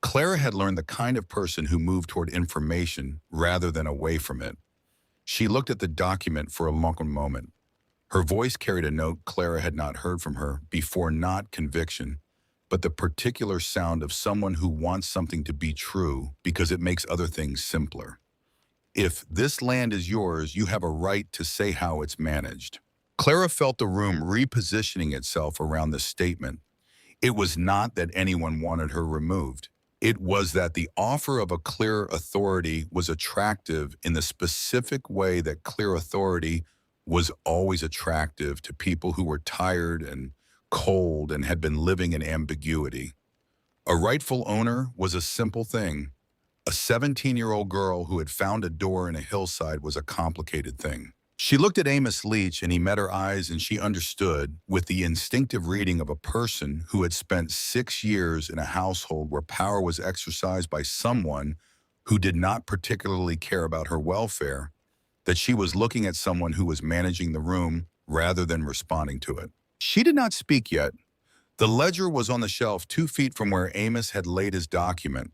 Clara had learned the kind of person who moved toward information rather than away from it. She looked at the document for a long moment. Her voice carried a note Clara had not heard from her before, not conviction, but the particular sound of someone who wants something to be true because it makes other things simpler. If this land is yours, you have a right to say how it's managed. Clara felt the room repositioning itself around this statement. It was not that anyone wanted her removed. It was that the offer of a clear authority was attractive in the specific way that clear authority was always attractive to people who were tired and cold and had been living in ambiguity. A rightful owner was a simple thing. A 17-year-old girl who had found a door in a hillside was a complicated thing. She looked at Amos Leach and he met her eyes, and she understood with the instinctive reading of a person who had spent 6 years in a household where power was exercised by someone who did not particularly care about her welfare, that she was looking at someone who was managing the room rather than responding to it. She did not speak yet. The ledger was on the shelf 2 feet from where Amos had laid his document.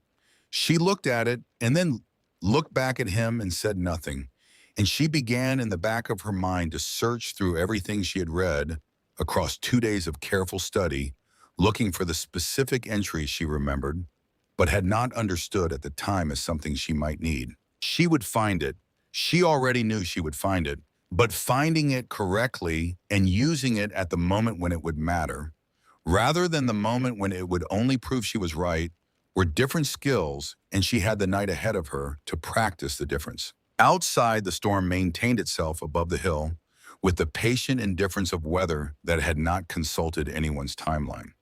She looked at it and then looked back at him and said nothing. And she began in the back of her mind to search through everything she had read across 2 days of careful study, looking for the specific entries she remembered, but had not understood at the time as something she might need. She would find it. She already knew she would find it, but finding it correctly and using it at the moment when it would matter, rather than the moment when it would only prove she was right, were different skills, and she had the night ahead of her to practice the difference. Outside, the storm maintained itself above the hill with the patient indifference of weather that had not consulted anyone's timeline.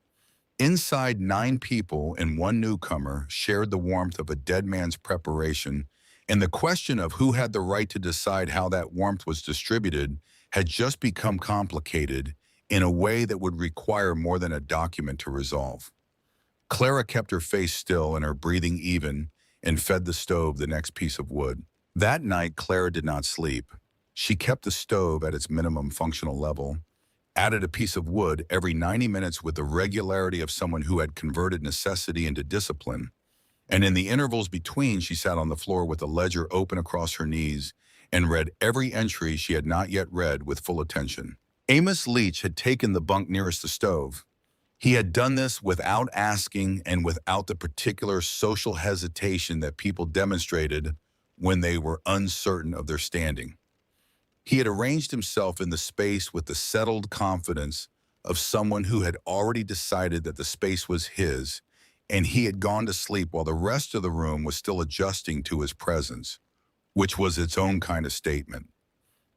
Inside, 9 people and 1 newcomer shared the warmth of a dead man's preparation, and the question of who had the right to decide how that warmth was distributed had just become complicated in a way that would require more than a document to resolve. Clara kept her face still and her breathing even and fed the stove the next piece of wood. That night, Clara did not sleep. She kept the stove at its minimum functional level, added a piece of wood every 90 minutes with the regularity of someone who had converted necessity into discipline, and in the intervals between, she sat on the floor with the ledger open across her knees and read every entry she had not yet read with full attention. Amos Leach had taken the bunk nearest the stove. He had done this without asking and without the particular social hesitation that people demonstrated when they were uncertain of their standing. He had arranged himself in the space with the settled confidence of someone who had already decided that the space was his, and he had gone to sleep while the rest of the room was still adjusting to his presence, which was its own kind of statement.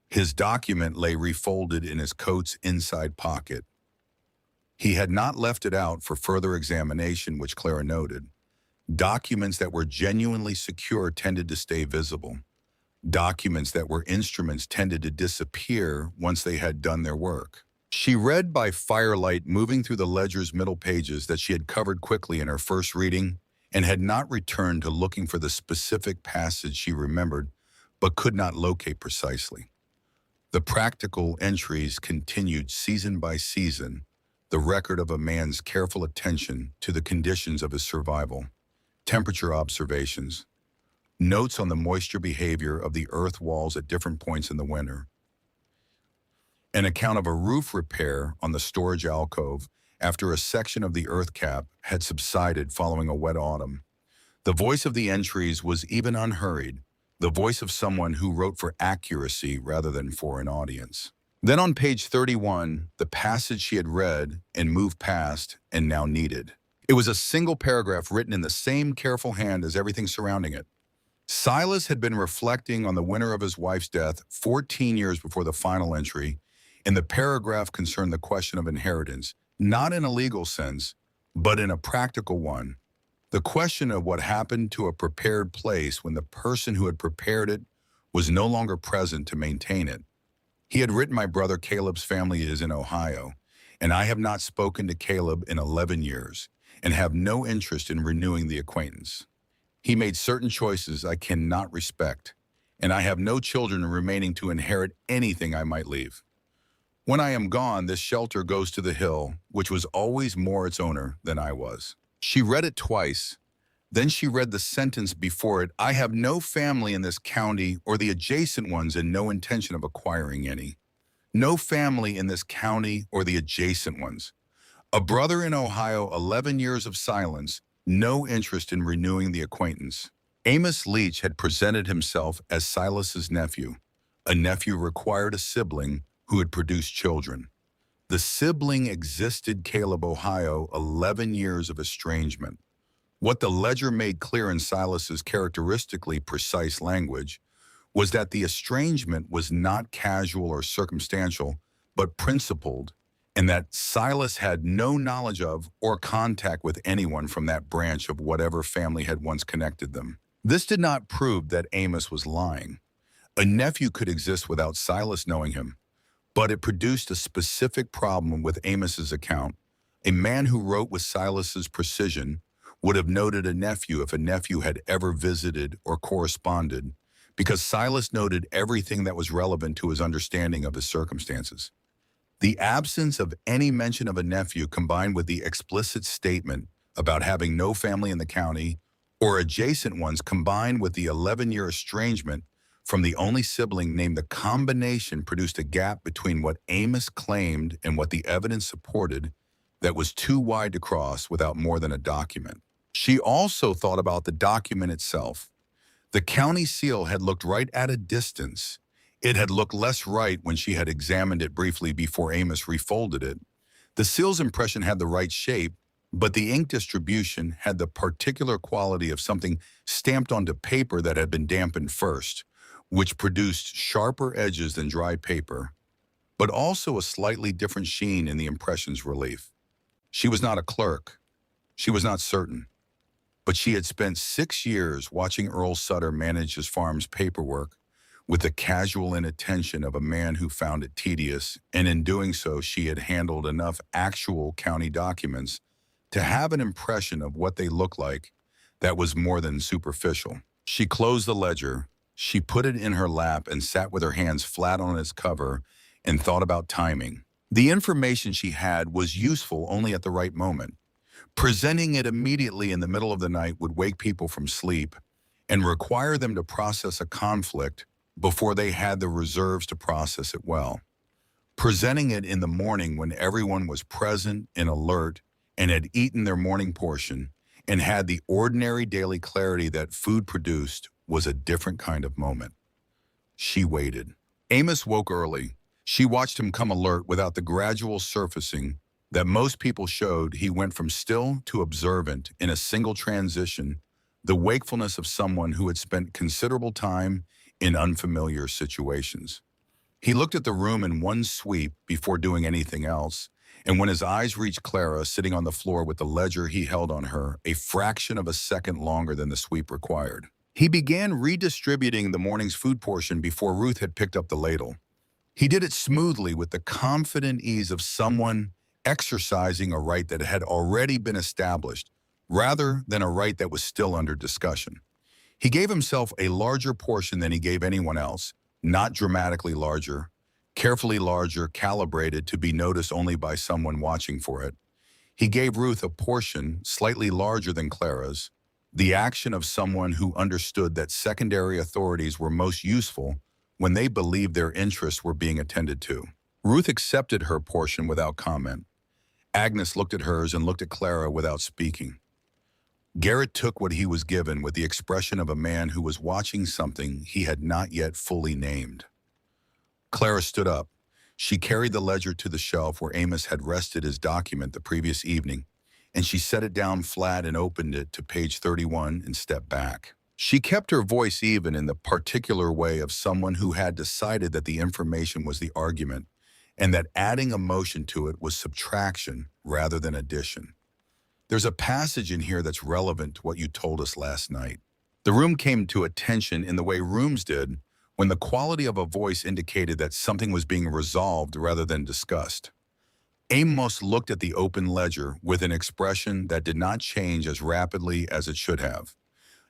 His document lay refolded in his coat's inside pocket. He had not left it out for further examination, which Clara noted. Documents that were genuinely secure tended to stay visible. Documents that were instruments tended to disappear once they had done their work. She read by firelight, moving through the ledger's middle pages that she had covered quickly in her first reading and had not returned to looking for the specific passage she remembered but could not locate precisely. The practical entries continued season by season, the record of a man's careful attention to the conditions of his survival. Temperature observations, notes on the moisture behavior of the earth walls at different points in the winter, an account of a roof repair on the storage alcove after a section of the earth cap had subsided following a wet autumn. The voice of the entries was even unhurried, the voice of someone who wrote for accuracy rather than for an audience. Then on page 31, the passage she had read and moved past and now needed. It was a single paragraph written in the same careful hand as everything surrounding it. Silas had been reflecting on the winter of his wife's death 14 years before the final entry, and the paragraph concerned the question of inheritance, not in a legal sense, but in a practical one. The question of what happened to a prepared place when the person who had prepared it was no longer present to maintain it. He had written, "My brother Caleb's family is in Ohio, and I have not spoken to Caleb in 11 years and have no interest in renewing the acquaintance. He made certain choices I cannot respect, and I have no children remaining to inherit anything I might leave. When I am gone, this shelter goes to the hill, which was always more its owner than I was." She read it twice. Then she read the sentence before it, "I have no family in this county or the adjacent ones and no intention of acquiring any." No family in this county or the adjacent ones. A brother in Ohio, 11 years of silence, no interest in renewing the acquaintance. Amos Leach had presented himself as Silas's nephew. A nephew required a sibling who had produced children. The sibling existed Caleb, Ohio, 11 years of estrangement. What the ledger made clear in Silas's characteristically precise language was that the estrangement was not casual or circumstantial, but principled, and that Silas had no knowledge of or contact with anyone from that branch of whatever family had once connected them. This did not prove that Amos was lying. A nephew could exist without Silas knowing him, but it produced a specific problem with Amos's account. A man who wrote with Silas's precision would have noted a nephew if a nephew had ever visited or corresponded, because Silas noted everything that was relevant to his understanding of his circumstances. The absence of any mention of a nephew combined with the explicit statement about having no family in the county or adjacent ones combined with the 11-year estrangement from the only sibling named, the combination produced a gap between what Amos claimed and what the evidence supported that was too wide to cross without more than a document. She also thought about the document itself. The county seal had looked right at a distance. It had looked less right when she had examined it briefly before Amos refolded it. The seal's impression had the right shape, but the ink distribution had the particular quality of something stamped onto paper that had been dampened first, which produced sharper edges than dry paper, but also a slightly different sheen in the impression's relief. She was not a clerk. She was not certain. But she had spent 6 years watching Earl Sutter manage his farm's paperwork with the casual inattention of a man who found it tedious, and in doing so she had handled enough actual county documents to have an impression of what they looked like that was more than superficial. She closed the ledger, she put it in her lap and sat with her hands flat on its cover and thought about timing. The information she had was useful only at the right moment. Presenting it immediately in the middle of the night would wake people from sleep and require them to process a conflict before they had the reserves to process it well. Presenting it in the morning when everyone was present and alert and had eaten their morning portion and had the ordinary daily clarity that food produced was a different kind of moment. She waited. Amos woke early. She watched him come alert without the gradual surfacing that most people showed. He went from still to observant in a single transition, the wakefulness of someone who had spent considerable time in unfamiliar situations. He looked at the room in one sweep before doing anything else, and when his eyes reached Clara sitting on the floor with the ledger he held on her a fraction of a second longer than the sweep required, he began redistributing the morning's food portion before Ruth had picked up the ladle. He did it smoothly with the confident ease of someone exercising a right that had already been established, rather than a right that was still under discussion. He gave himself a larger portion than he gave anyone else, not dramatically larger, carefully larger, calibrated to be noticed only by someone watching for it. He gave Ruth a portion slightly larger than Clara's, the action of someone who understood that secondary authorities were most useful when they believed their interests were being attended to. Ruth accepted her portion without comment. Agnes looked at hers and looked at Clara without speaking. Garrett took what he was given with the expression of a man who was watching something he had not yet fully named. Clara stood up. She carried the ledger to the shelf where Amos had rested his document the previous evening, and she set it down flat and opened it to page 31 and stepped back. She kept her voice even in the particular way of someone who had decided that the information was the argument, and that adding emotion to it was subtraction rather than addition. There's a passage in here that's relevant to what you told us last night. The room came to attention in the way rooms did when the quality of a voice indicated that something was being resolved rather than discussed. Amos looked at the open ledger with an expression that did not change as rapidly as it should have.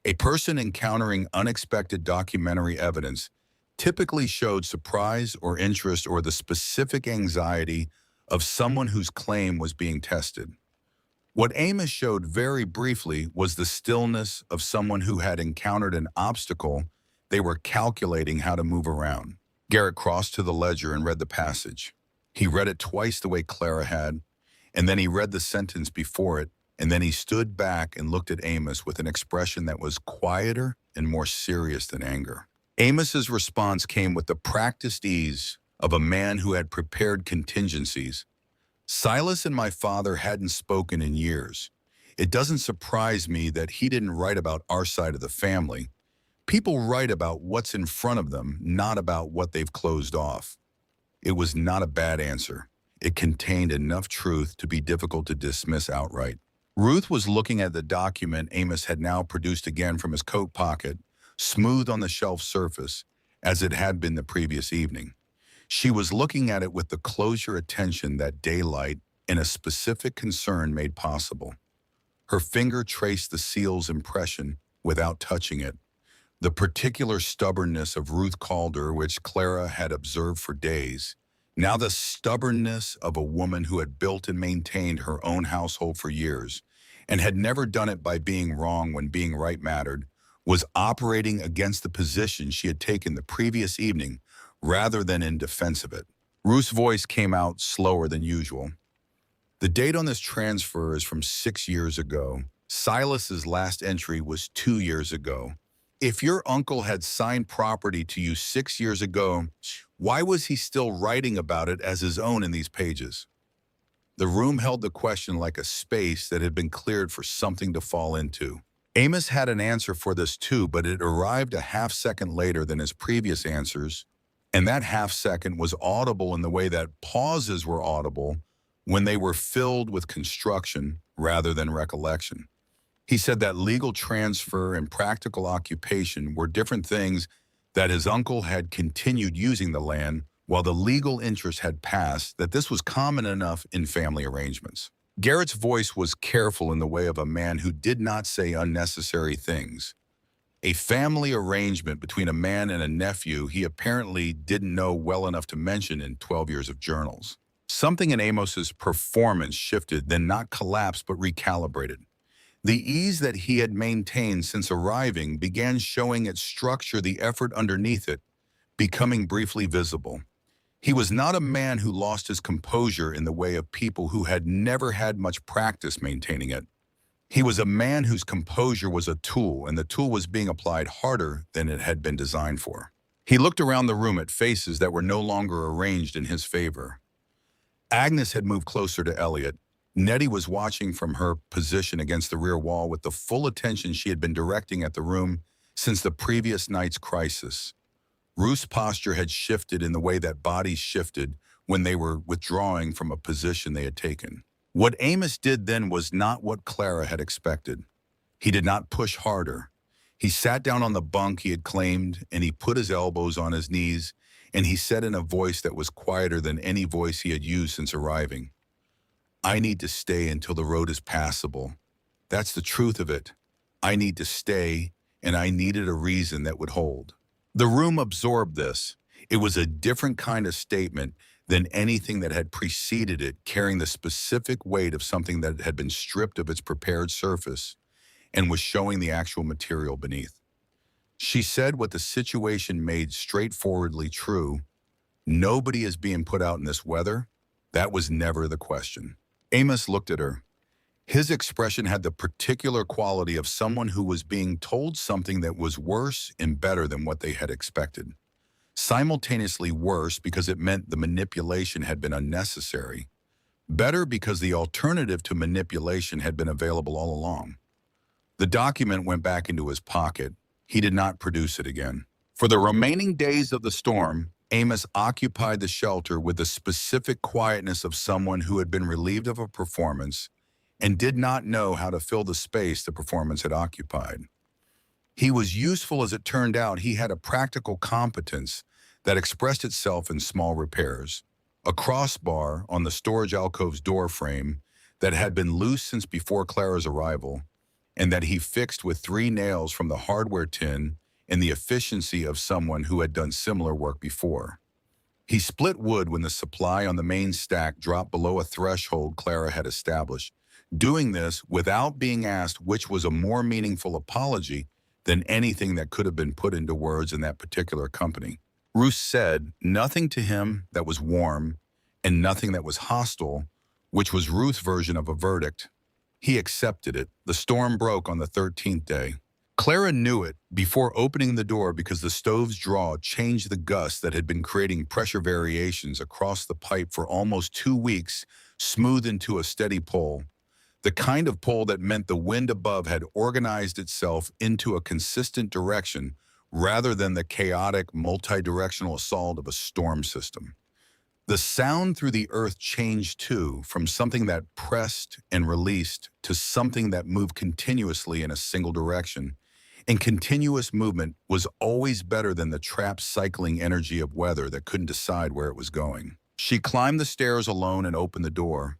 A person encountering unexpected documentary evidence typically showed surprise or interest or the specific anxiety of someone whose claim was being tested. What Amos showed very briefly was the stillness of someone who had encountered an obstacle they were calculating how to move around. Garrett crossed to the ledger and read the passage. He read it twice the way Clara had, and then he read the sentence before it, and then he stood back and looked at Amos with an expression that was quieter and more serious than anger. Amos's response came with the practiced ease of a man who had prepared contingencies. Silas and my father hadn't spoken in years. It doesn't surprise me that he didn't write about our side of the family. People write about what's in front of them, not about what they've closed off. It was not a bad answer. It contained enough truth to be difficult to dismiss outright. Ruth was looking at the document Amos had now produced again from his coat pocket, smooth on the shelf surface, as it had been the previous evening. She was looking at it with the closure attention that daylight and a specific concern made possible. Her finger traced the seal's impression without touching it. The particular stubbornness of Ruth Calder, which Clara had observed for days, now the stubbornness of a woman who had built and maintained her own household for years and had never done it by being wrong when being right mattered, was operating against the position she had taken the previous evening rather than in defense of it. Ruth's voice came out slower than usual. The date on this transfer is from 6 years ago. Silas's last entry was 2 years ago. If your uncle had signed property to you 6 years ago, why was he still writing about it as his own in these pages? The room held the question like a space that had been cleared for something to fall into. Amos had an answer for this too, but it arrived a half-second later than his previous answers, and that half-second was audible in the way that pauses were audible when they were filled with construction rather than recollection. He said that legal transfer and practical occupation were different things, that his uncle had continued using the land while the legal interest had passed, that this was common enough in family arrangements. Garrett's voice was careful in the way of a man who did not say unnecessary things. A family arrangement between a man and a nephew he apparently didn't know well enough to mention in 12 years of journals. Something in Amos's performance shifted, then not collapsed but recalibrated. The ease that he had maintained since arriving began showing its structure, the effort underneath it, becoming briefly visible. He was not a man who lost his composure in the way of people who had never had much practice maintaining it. He was a man whose composure was a tool, and the tool was being applied harder than it had been designed for. He looked around the room at faces that were no longer arranged in his favor. Agnes had moved closer to Elliot. Nettie was watching from her position against the rear wall with the full attention she had been directing at the room since the previous night's crisis. Ruth's posture had shifted in the way that bodies shifted when they were withdrawing from a position they had taken. What Amos did then was not what Clara had expected. He did not push harder. He sat down on the bunk he had claimed, and he put his elbows on his knees, and he said in a voice that was quieter than any voice he had used since arriving, "I need to stay until the road is passable. That's the truth of it. I need to stay, and I needed a reason that would hold." The room absorbed this. It was a different kind of statement than anything that had preceded it, carrying the specific weight of something that had been stripped of its prepared surface and was showing the actual material beneath. She said what the situation made straightforwardly true. Nobody is being put out in this weather. That was never the question. Amos looked at her. His expression had the particular quality of someone who was being told something that was worse and better than what they had expected. Simultaneously worse because it meant the manipulation had been unnecessary. Better because the alternative to manipulation had been available all along. The document went back into his pocket. He did not produce it again. For the remaining days of the storm, Amos occupied the shelter with the specific quietness of someone who had been relieved of a performance and did not know how to fill the space the performance had occupied. He was useful as it turned out. He had a practical competence that expressed itself in small repairs. a crossbar on the storage alcove's door frame that had been loose since before Clara's arrival, and that he fixed with 3 nails from the hardware tin in the efficiency of someone who had done similar work before. He split wood when the supply on the main stack dropped below a threshold Clara had established, doing this without being asked, which was a more meaningful apology than anything that could have been put into words in that particular company. Ruth said nothing to him that was warm and nothing that was hostile, which was Ruth's version of a verdict. He accepted it. The storm broke on the 13th day. Clara knew it before opening the door because the stove's draw changed the gust that had been creating pressure variations across the pipe for almost 2 weeks, smoothed into a steady pull. The kind of pull that meant the wind above had organized itself into a consistent direction rather than the chaotic, multi-directional assault of a storm system. The sound through the earth changed too, from something that pressed and released to something that moved continuously in a single direction. And continuous movement was always better than the trapped cycling energy of weather that couldn't decide where it was going. She climbed the stairs alone and opened the door,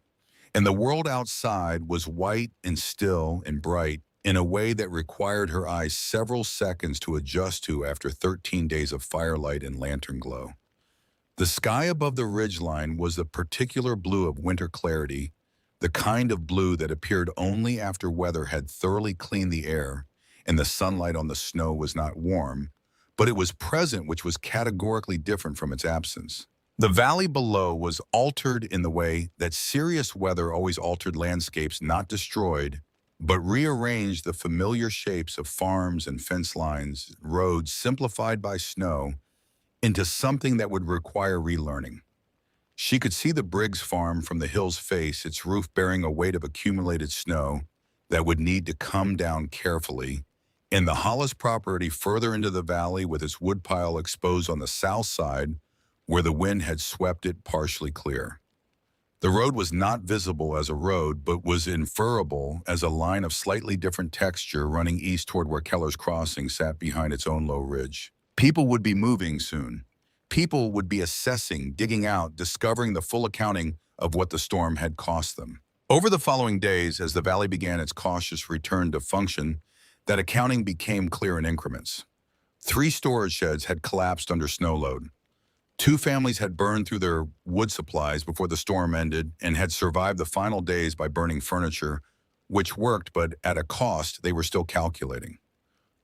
and the world outside was white and still and bright in a way that required her eyes several seconds to adjust to after 13 days of firelight and lantern glow. The sky above the ridgeline was the particular blue of winter clarity, the kind of blue that appeared only after weather had thoroughly cleaned the air and the sunlight on the snow was not warm, but it was present, which was categorically different from its absence. The valley below was altered in the way that serious weather always altered landscapes, not destroyed, but rearranged the familiar shapes of farms and fence lines, roads simplified by snow, into something that would require relearning. She could see the Briggs farm from the hill's face, its roof bearing a weight of accumulated snow that would need to come down carefully, and the Hollis property further into the valley with its woodpile exposed on the south side where the wind had swept it partially clear. The road was not visible as a road, but was inferable as a line of slightly different texture running east toward where Keller's Crossing sat behind its own low ridge. People would be moving soon. People would be assessing, digging out, discovering the full accounting of what the storm had cost them. Over the following days, as the valley began its cautious return to function, that accounting became clear in increments. 3 storage sheds had collapsed under snow load. 2 families had burned through their wood supplies before the storm ended and had survived the final days by burning furniture, which worked, but at a cost they were still calculating.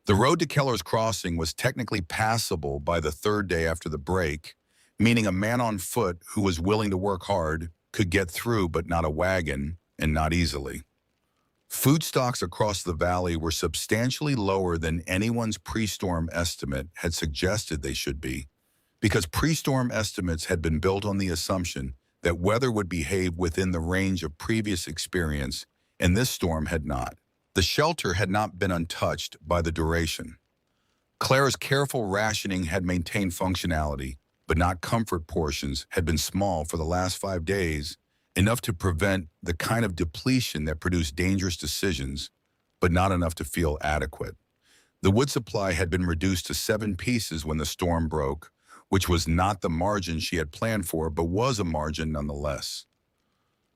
The road to Keller's Crossing was technically passable by the 3rd day after the break, meaning a man on foot who was willing to work hard could get through, but not a wagon, and not easily. Food stocks across the valley were substantially lower than anyone's pre-storm estimate had suggested they should be, because pre-storm estimates had been built on the assumption that weather would behave within the range of previous experience, and this storm had not. The shelter had not been untouched by the duration. Clara's careful rationing had maintained functionality, but not comfort portions had been small for the last 5 days, enough to prevent the kind of depletion that produced dangerous decisions, but not enough to feel adequate. The wood supply had been reduced to 7 pieces when the storm broke, which was not the margin she had planned for, but was a margin nonetheless.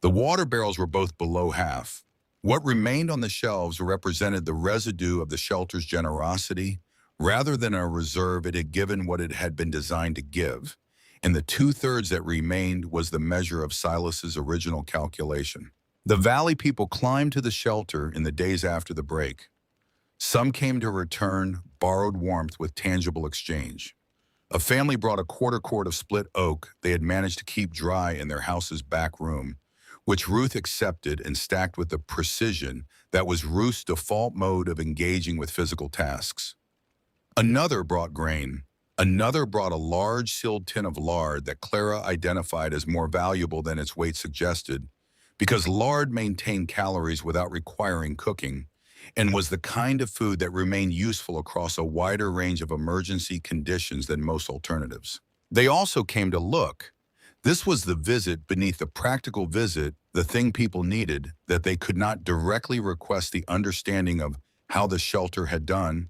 The water barrels were both below half. What remained on the shelves represented the residue of the shelter's generosity, rather than a reserve it had given what it had been designed to give, and the 2/3 that remained was the measure of Silas's original calculation. The valley people climbed to the shelter in the days after the break. Some came to return borrowed warmth with tangible exchange. A family brought a 1/4 cord of split oak they had managed to keep dry in their house's back room, which Ruth accepted and stacked with the precision that was Ruth's default mode of engaging with physical tasks. Another brought grain. Another brought a large sealed tin of lard that Clara identified as more valuable than its weight suggested, because lard maintained calories without requiring cooking, and was the kind of food that remained useful across a wider range of emergency conditions than most alternatives. They also came to look. This was the visit beneath the practical visit, the thing people needed, that they could not directly request the understanding of how the shelter had done,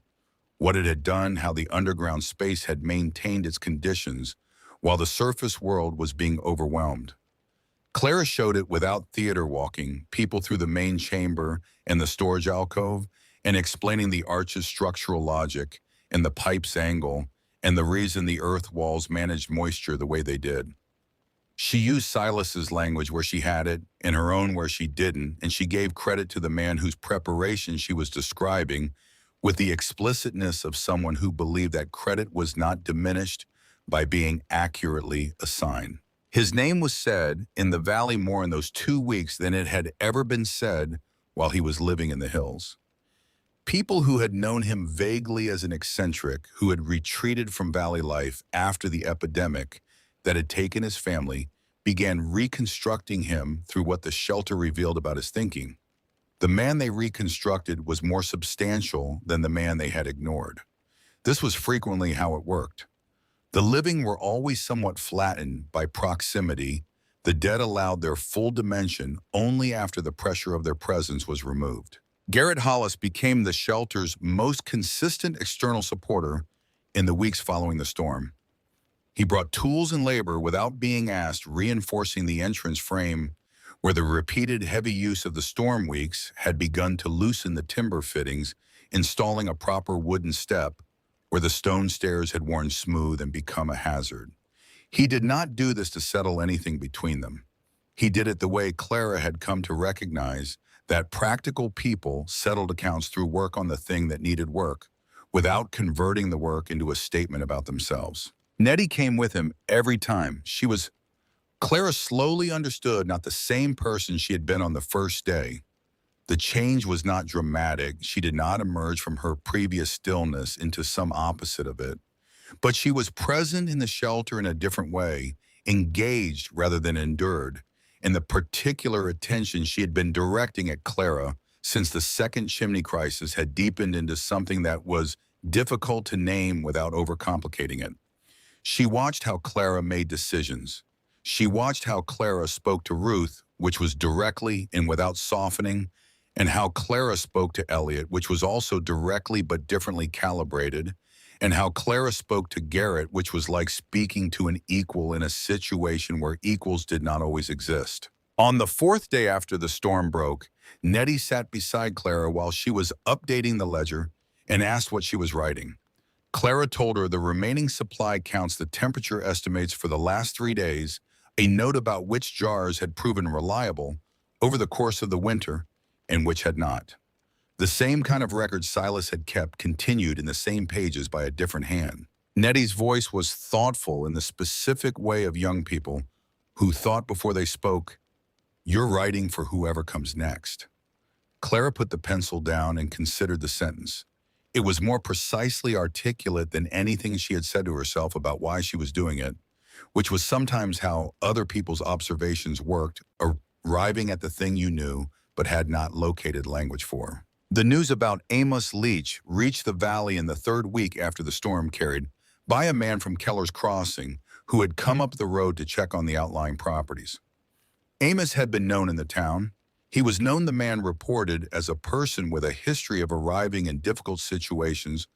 what it had done, how the underground space had maintained its conditions, while the surface world was being overwhelmed. Clara showed it without theater walking people through the main chamber and the storage alcove, and explaining the arch's structural logic and the pipe's angle and the reason the earth walls managed moisture the way they did. She used Silas's language where she had it and her own where she didn't, and she gave credit to the man whose preparation she was describing with the explicitness of someone who believed that credit was not diminished by being accurately assigned. His name was said in the valley more in those 2 weeks than it had ever been said while he was living in the hills. People who had known him vaguely as an eccentric who had retreated from valley life after the epidemic that had taken his family began reconstructing him through what the shelter revealed about his thinking. The man they reconstructed was more substantial than the man they had ignored. This was frequently how it worked. The living were always somewhat flattened by proximity. The dead allowed their full dimension only after the pressure of their presence was removed. Garrett Hollis became the shelter's most consistent external supporter in the weeks following the storm. He brought tools and labor without being asked, reinforcing the entrance frame where the repeated heavy use of the storm weeks had begun to loosen the timber fittings, installing a proper wooden step where the stone stairs had worn smooth and become a hazard. He did not do this to settle anything between them. He did it the way Clara had come to recognize that practical people settled accounts through work on the thing that needed work, without converting the work into a statement about themselves. Nettie came with him every time. Clara slowly understood not the same person she had been on the first day. The change was not dramatic. She did not emerge from her previous stillness into some opposite of it. But she was present in the shelter in a different way, engaged rather than endured, and the particular attention she had been directing at Clara since the second chimney crisis had deepened into something that was difficult to name without overcomplicating it. She watched how Clara made decisions. She watched how Clara spoke to Ruth, which was directly and without softening, and how Clara spoke to Elliot, which was also directly but differently calibrated, and how Clara spoke to Garrett, which was like speaking to an equal in a situation where equals did not always exist. On the 4th day after the storm broke, Nettie sat beside Clara while she was updating the ledger and asked what she was writing. Clara told her the remaining supply counts the temperature estimates for the last 3 days, a note about which jars had proven reliable over the course of the winter and which had not. The same kind of record Silas had kept continued in the same pages by a different hand. Nettie's voice was thoughtful in the specific way of young people who thought before they spoke. "You're writing for whoever comes next." Clara put the pencil down and considered the sentence. It was more precisely articulate than anything she had said to herself about why she was doing it, which was sometimes how other people's observations worked, arriving at the thing you knew but had not located language for. The news about Amos Leach reached the valley in the 3rd week after the storm, carried by a man from Keller's Crossing who had come up the road to check on the outlying properties. Amos had been known in the town. He was known, the man reported, as a person with a history of arriving in difficult situations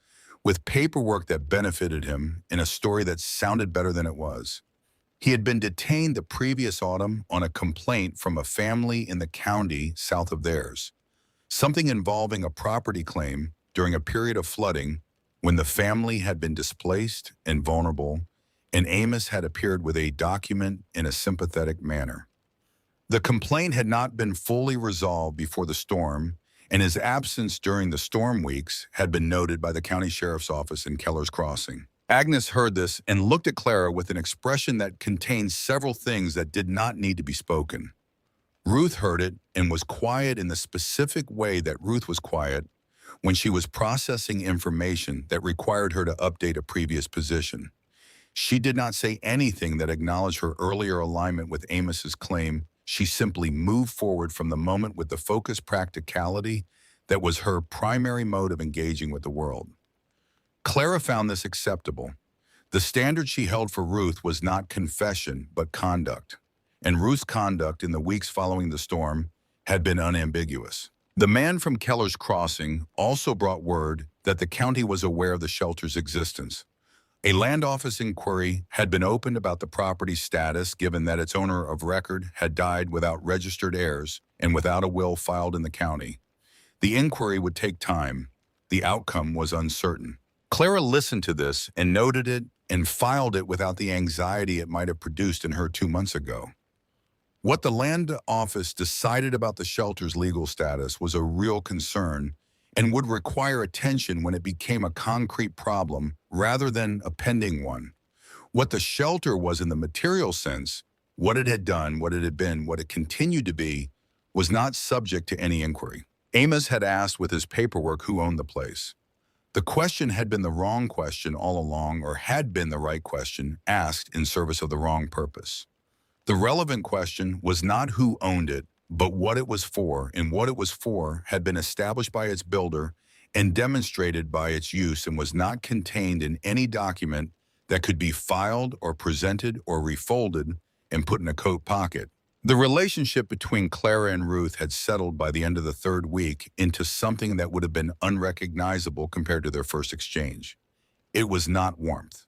with paperwork that benefited him in a story that sounded better than it was. He had been detained the previous autumn on a complaint from a family in the county south of theirs, something involving a property claim during a period of flooding when the family had been displaced and vulnerable, and Amos had appeared with a document in a sympathetic manner. The complaint had not been fully resolved before the storm, and his absence during the storm weeks had been noted by the county sheriff's office in Keller's Crossing. Agnes heard this and looked at Clara with an expression that contained several things that did not need to be spoken. Ruth heard it and was quiet in the specific way that Ruth was quiet when she was processing information that required her to update a previous position. She did not say anything that acknowledged her earlier alignment with Amos's claim. She simply moved forward from the moment with the focused practicality that was her primary mode of engaging with the world. Clara found this acceptable. The standard she held for Ruth was not confession, but conduct. And Ruth's conduct in the weeks following the storm had been unambiguous. The man from Keller's Crossing also brought word that the county was aware of the shelter's existence, A land office inquiry had been opened about the property's status given that its owner of record had died without registered heirs and without a will filed in the county. The inquiry would take time. The outcome was uncertain. Clara listened to this and noted it and filed it without the anxiety it might have produced in her 2 months ago. What the land office decided about the shelter's legal status was a real concern and would require attention when it became a concrete problem rather than a pending one. What the shelter was in the material sense, what it had done, what it had been, what it continued to be, was not subject to any inquiry. Amos had asked with his paperwork who owned the place. The question had been the wrong question all along, or had been the right question asked in service of the wrong purpose. The relevant question was not who owned it, but what it was for, and what it was for had been established by its builder and demonstrated by its use and was not contained in any document that could be filed or presented or refolded and put in a coat pocket. The relationship between Clara and Ruth had settled by the end of the third week into something that would have been unrecognizable compared to their first exchange. It was not warmth.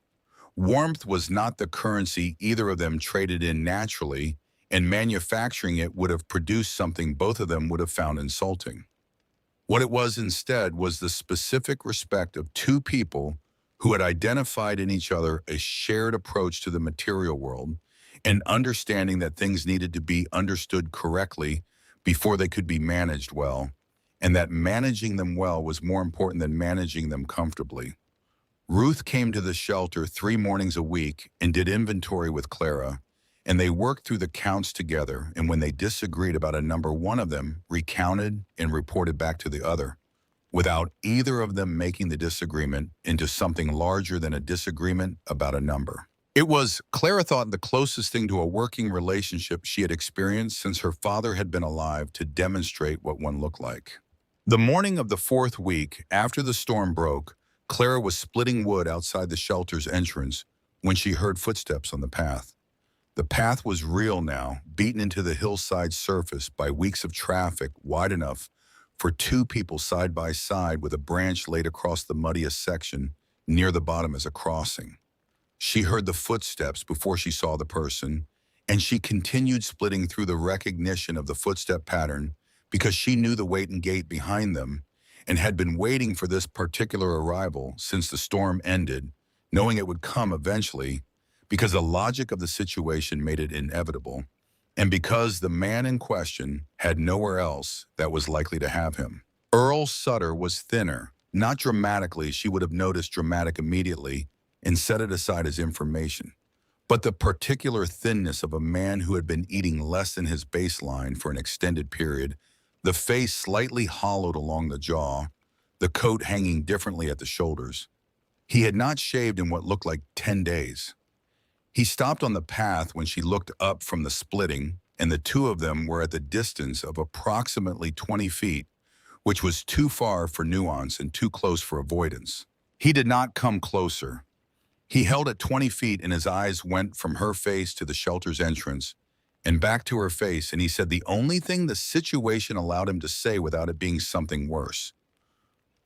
Warmth was not the currency either of them traded in naturally, and manufacturing it would have produced something both of them would have found insulting. What it was instead was the specific respect of two people who had identified in each other a shared approach to the material world and understanding that things needed to be understood correctly before they could be managed well, and that managing them well was more important than managing them comfortably. Ruth came to the shelter 3 mornings a week and did inventory with Clara, and they worked through the counts together, and when they disagreed about a number, one of them recounted and reported back to the other, without either of them making the disagreement into something larger than a disagreement about a number. It was, Clara thought, the closest thing to a working relationship she had experienced since her father had been alive to demonstrate what one looked like. The morning of the 4th week, after the storm broke, Clara was splitting wood outside the shelter's entrance when she heard footsteps on the path. The path was real now, beaten into the hillside surface by weeks of traffic wide enough for 2 people side by side with a branch laid across the muddiest section near the bottom as a crossing. She heard the footsteps before she saw the person, and she continued splitting through the recognition of the footstep pattern because she knew the weight and gait behind them and had been waiting for this particular arrival since the storm ended, knowing it would come eventually because the logic of the situation made it inevitable, and because the man in question had nowhere else that was likely to have him. Earl Sutter was thinner, not dramatically, she would have noticed dramatic immediately, and set it aside as information. But the particular thinness of a man who had been eating less than his baseline for an extended period, the face slightly hollowed along the jaw, the coat hanging differently at the shoulders. He had not shaved in what looked like 10 days. He stopped on the path when she looked up from the splitting, and the two of them were at the distance of approximately 20 feet, which was too far for nuance and too close for avoidance. He did not come closer. He held at 20 feet and his eyes went from her face to the shelter's entrance and back to her face, and he said the only thing the situation allowed him to say without it being something worse.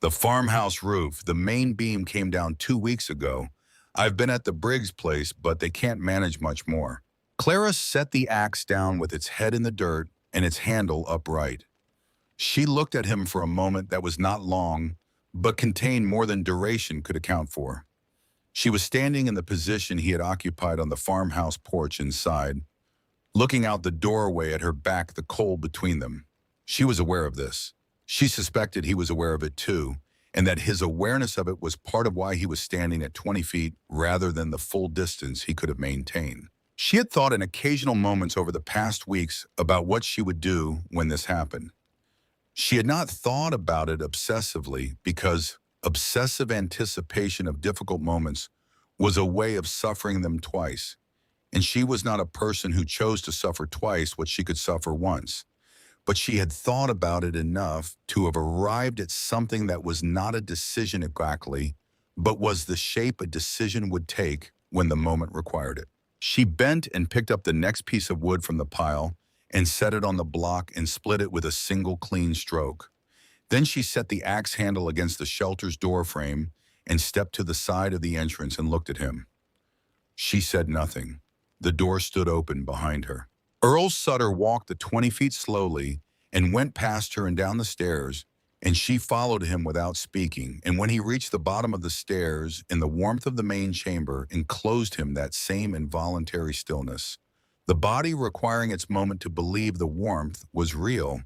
"The farmhouse roof, the main beam came down 2 weeks ago. I've been at the Briggs place, but they can't manage much more." Clara set the axe down with its head in the dirt and its handle upright. She looked at him for a moment that was not long, but contained more than duration could account for. She was standing in the position he had occupied on the farmhouse porch inside, looking out the doorway at her back, the cold between them. She was aware of this. She suspected he was aware of it too, and that his awareness of it was part of why he was standing at 20 feet rather than the full distance he could have maintained. She had thought in occasional moments over the past weeks about what she would do when this happened. She had not thought about it obsessively because obsessive anticipation of difficult moments was a way of suffering them twice, and she was not a person who chose to suffer twice what she could suffer once. But she had thought about it enough to have arrived at something that was not a decision exactly, but was the shape a decision would take when the moment required it. She bent and picked up the next piece of wood from the pile and set it on the block and split it with a single clean stroke. Then she set the axe handle against the shelter's door frame and stepped to the side of the entrance and looked at him. She said nothing. The door stood open behind her. Earl Sutter walked the 20 feet slowly and went past her and down the stairs, and she followed him without speaking, and when he reached the bottom of the stairs, in the warmth of the main chamber, enclosed him that same involuntary stillness. The body requiring its moment to believe the warmth was real.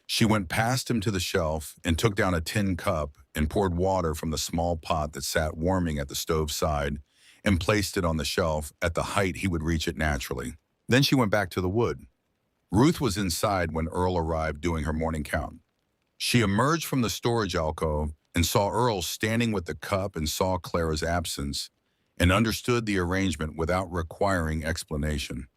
She went past him to the shelf and took down a tin cup and poured water from the small pot that sat warming at the stove side and placed it on the shelf at the height he would reach it naturally. Then she went back to the wood. Ruth was inside when Earl arrived doing her morning count. She emerged from the storage alcove and saw Earl standing with the cup and saw Clara's absence and understood the arrangement without requiring explanation,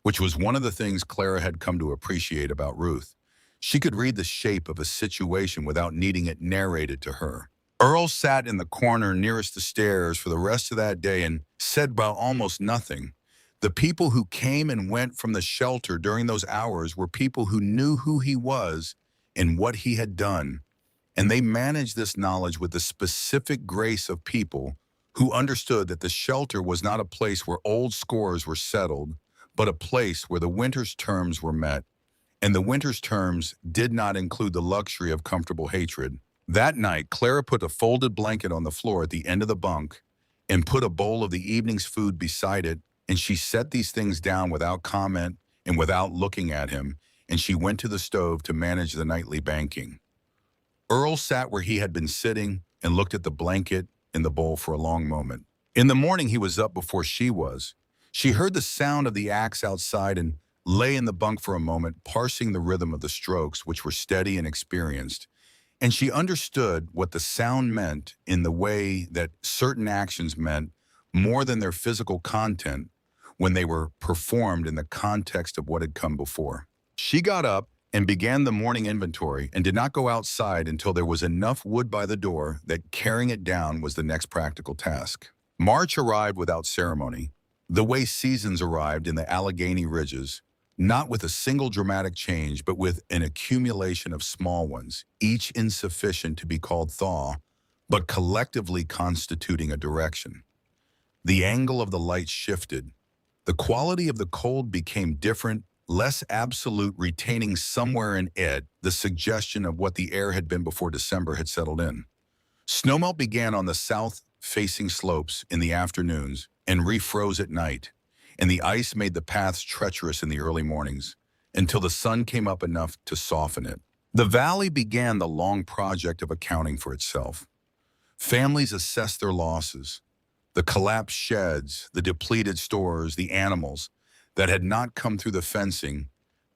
which was one of the things Clara had come to appreciate about Ruth. She could read the shape of a situation without needing it narrated to her. Earl sat in the corner nearest the stairs for the rest of that day and said about almost nothing. The people who came and went from the shelter during those hours were people who knew who he was and what he had done, and they managed this knowledge with the specific grace of people who understood that the shelter was not a place where old scores were settled, but a place where the winter's terms were met, and the winter's terms did not include the luxury of comfortable hatred. That night, Clara put a folded blanket on the floor at the end of the bunk and put a bowl of the evening's food beside it, and she set these things down without comment and without looking at him, and she went to the stove to manage the nightly banking. Earl sat where he had been sitting and looked at the blanket and the bowl for a long moment. In the morning, he was up before she was. She heard the sound of the axe outside and lay in the bunk for a moment, parsing the rhythm of the strokes, which were steady and experienced. And she understood what the sound meant in the way that certain actions meant more than their physical content when they were performed in the context of what had come before. She got up and began the morning inventory and did not go outside until there was enough wood by the door that carrying it down was the next practical task. March arrived without ceremony, the way seasons arrived in the Allegheny Ridges, not with a single dramatic change, but with an accumulation of small ones, each insufficient to be called thaw, but collectively constituting a direction. The angle of the light shifted. The quality of the cold became different, less absolute, retaining somewhere in it the suggestion of what the air had been before December had settled in. Snowmelt began on the south-facing slopes in the afternoons and refroze at night, and the ice made the paths treacherous in the early mornings until the sun came up enough to soften it. The valley began the long project of accounting for itself. Families assessed their losses, the collapsed sheds, the depleted stores, the animals that had not come through the fencing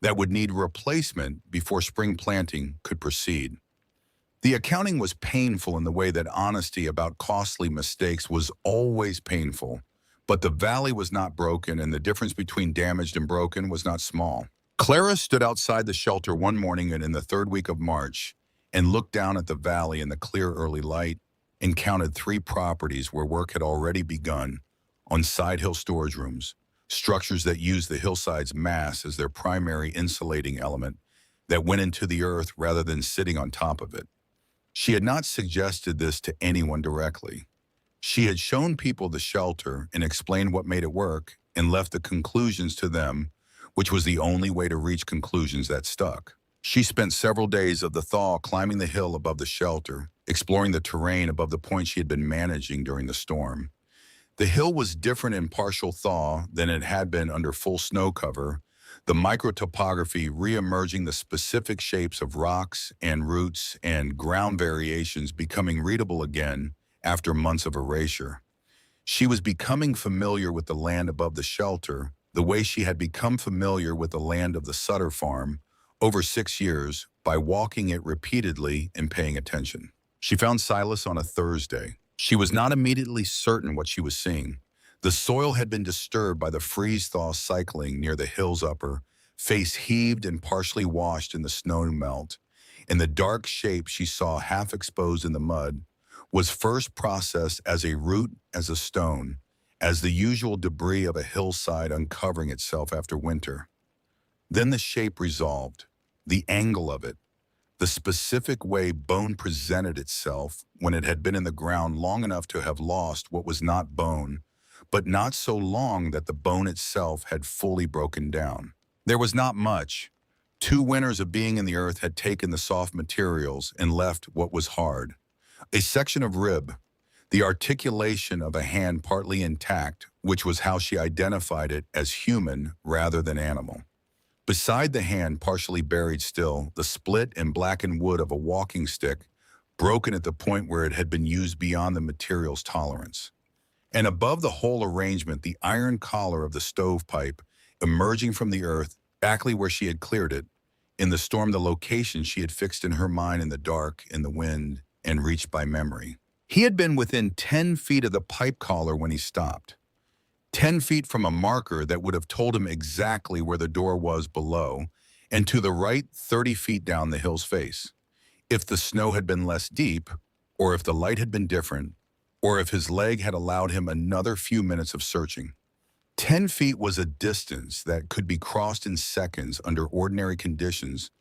that would need replacement before spring planting could proceed. The accounting was painful in the way that honesty about costly mistakes was always painful, but the valley was not broken, and the difference between damaged and broken was not small. Clara stood outside the shelter one morning in the third week of March and looked down at the valley in the clear early light and counted 3 properties where work had already begun on side hill storage rooms, structures that used the hillside's mass as their primary insulating element that went into the earth rather than sitting on top of it. She had not suggested this to anyone directly. She had shown people the shelter and explained what made it work and left the conclusions to them, which was the only way to reach conclusions that stuck. She spent several days of the thaw climbing the hill above the shelter, exploring the terrain above the point she had been managing during the storm. The hill was different in partial thaw than it had been under full snow cover, the microtopography re-emerging the specific shapes of rocks and roots and ground variations becoming readable again after months of erasure. She was becoming familiar with the land above the shelter, the way she had become familiar with the land of the Sutter farm over 6 years by walking it repeatedly and paying attention. She found Silas on a Thursday. She was not immediately certain what she was seeing. The soil had been disturbed by the freeze-thaw cycling near the hill's upper, face heaved and partially washed in the snow melt, and the dark shape she saw half exposed in the mud was first processed as a root, as a stone, as the usual debris of a hillside uncovering itself after winter. Then the shape resolved, the angle of it, the specific way bone presented itself when it had been in the ground long enough to have lost what was not bone, but not so long that the bone itself had fully broken down. There was not much. 2 winters of being in the earth had taken the soft materials and left what was hard. A section of rib, the articulation of a hand partly intact, which was how she identified it as human rather than animal. Beside the hand, partially buried still, the split and blackened wood of a walking stick, broken at the point where it had been used beyond the material's tolerance. And above the whole arrangement, the iron collar of the stovepipe, emerging from the earth, exactly where she had cleared it, in the storm the location she had fixed in her mind in the dark, in the wind, and reached by memory. He had been within 10 feet of the pipe collar when he stopped. 10 feet from a marker that would have told him exactly where the door was below, and to the right 30 feet down the hill's face. If the snow had been less deep, or if the light had been different, or if his leg had allowed him another few minutes of searching. 10 feet was a distance that could be crossed in seconds under ordinary conditions,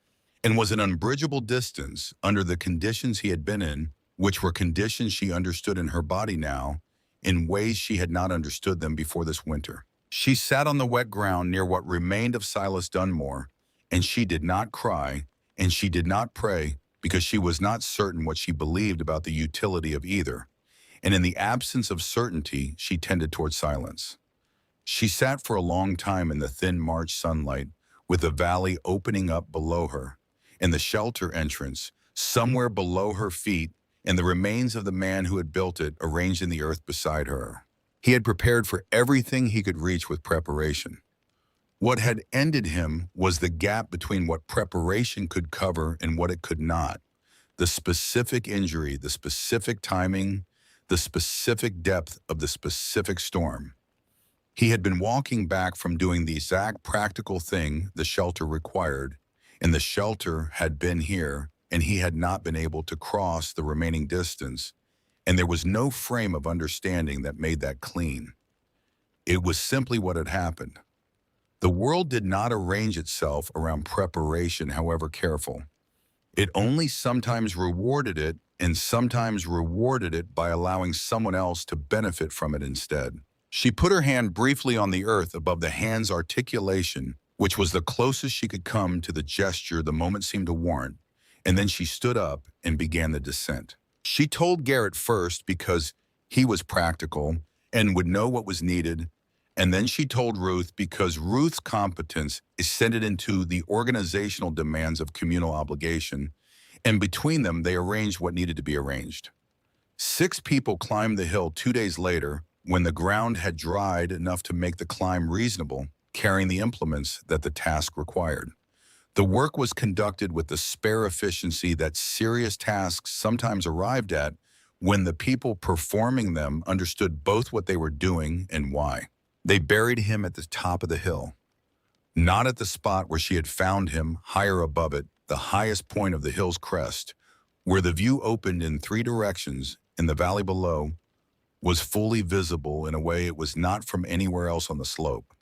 and was an unbridgeable distance under the conditions he had been in, which were conditions she understood in her body now, in ways she had not understood them before this winter. She sat on the wet ground near what remained of Silas Dunmore, and she did not cry, and she did not pray, because she was not certain what she believed about the utility of either, and in the absence of certainty, she tended toward silence. She sat for a long time in the thin March sunlight, with the valley opening up below her, and the shelter entrance, somewhere below her feet, and the remains of the man who had built it arranged in the earth beside her. He had prepared for everything he could reach with preparation. What had ended him was the gap between what preparation could cover and what it could not, the specific injury, the specific timing, the specific depth of the specific storm. He had been walking back from doing the exact practical thing the shelter required, and the shelter had been here, and he had not been able to cross the remaining distance, and there was no frame of understanding that made that clean. It was simply what had happened. The world did not arrange itself around preparation, however careful. It only sometimes rewarded it, and sometimes rewarded it by allowing someone else to benefit from it instead. She put her hand briefly on the earth above the hand's articulation, which was the closest she could come to the gesture the moment seemed to warrant, and then she stood up and began the descent. She told Garrett first because he was practical and would know what was needed, and then she told Ruth because Ruth's competence ascended into the organizational demands of communal obligation, and between them they arranged what needed to be arranged. 6 people climbed the hill 2 days later when the ground had dried enough to make the climb reasonable, carrying the implements that the task required. The work was conducted with the spare efficiency that serious tasks sometimes arrived at when the people performing them understood both what they were doing and why. They buried him at the top of the hill, not at the spot where she had found him, higher above it, the highest point of the hill's crest, where the view opened in 3 directions and the valley below was fully visible in a way it was not from anywhere else on the slope.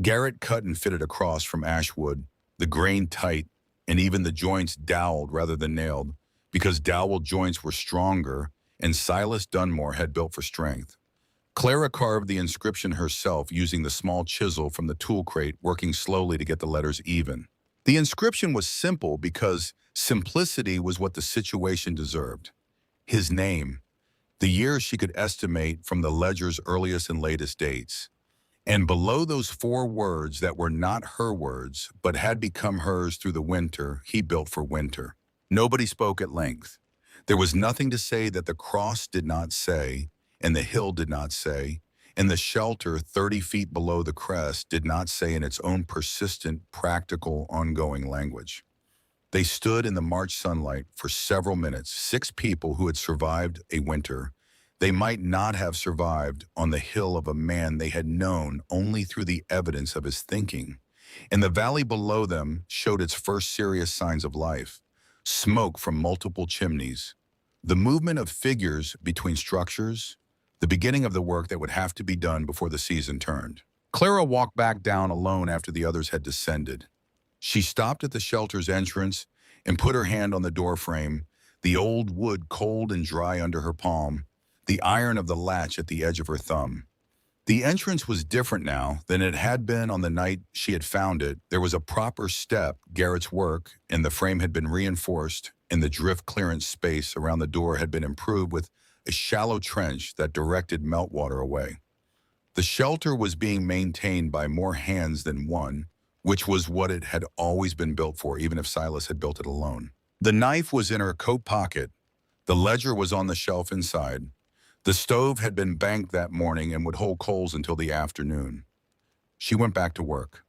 Garrett cut and fitted across from ashwood, the grain tight, and even the joints doweled rather than nailed, because doweled joints were stronger and Silas Dunmore had built for strength. Clara carved the inscription herself using the small chisel from the tool crate, working slowly to get the letters even. The inscription was simple because simplicity was what the situation deserved. His name, the years she could estimate from the ledger's earliest and latest dates. And below those 4 words that were not her words, but had become hers through the winter he built for winter. Nobody spoke at length. There was nothing to say that the cross did not say, and the hill did not say, and the shelter 30 feet below the crest did not say in its own persistent, practical, ongoing language. They stood in the March sunlight for several minutes, 6 people who had survived a winter. They might not have survived on the hill of a man they had known only through the evidence of his thinking. And the valley below them showed its first serious signs of life. Smoke from multiple chimneys. The movement of figures between structures. The beginning of the work that would have to be done before the season turned. Clara walked back down alone after the others had descended. She stopped at the shelter's entrance and put her hand on the doorframe, the old wood cold and dry under her palm, the iron of the latch at the edge of her thumb. The entrance was different now than it had been on the night she had found it. There was a proper step, Garrett's work, and the frame had been reinforced, and the drift clearance space around the door had been improved with a shallow trench that directed meltwater away. The shelter was being maintained by more hands than one, which was what it had always been built for, even if Silas had built it alone. The knife was in her coat pocket. The ledger was on the shelf inside. The stove had been banked that morning and would hold coals until the afternoon. She went back to work.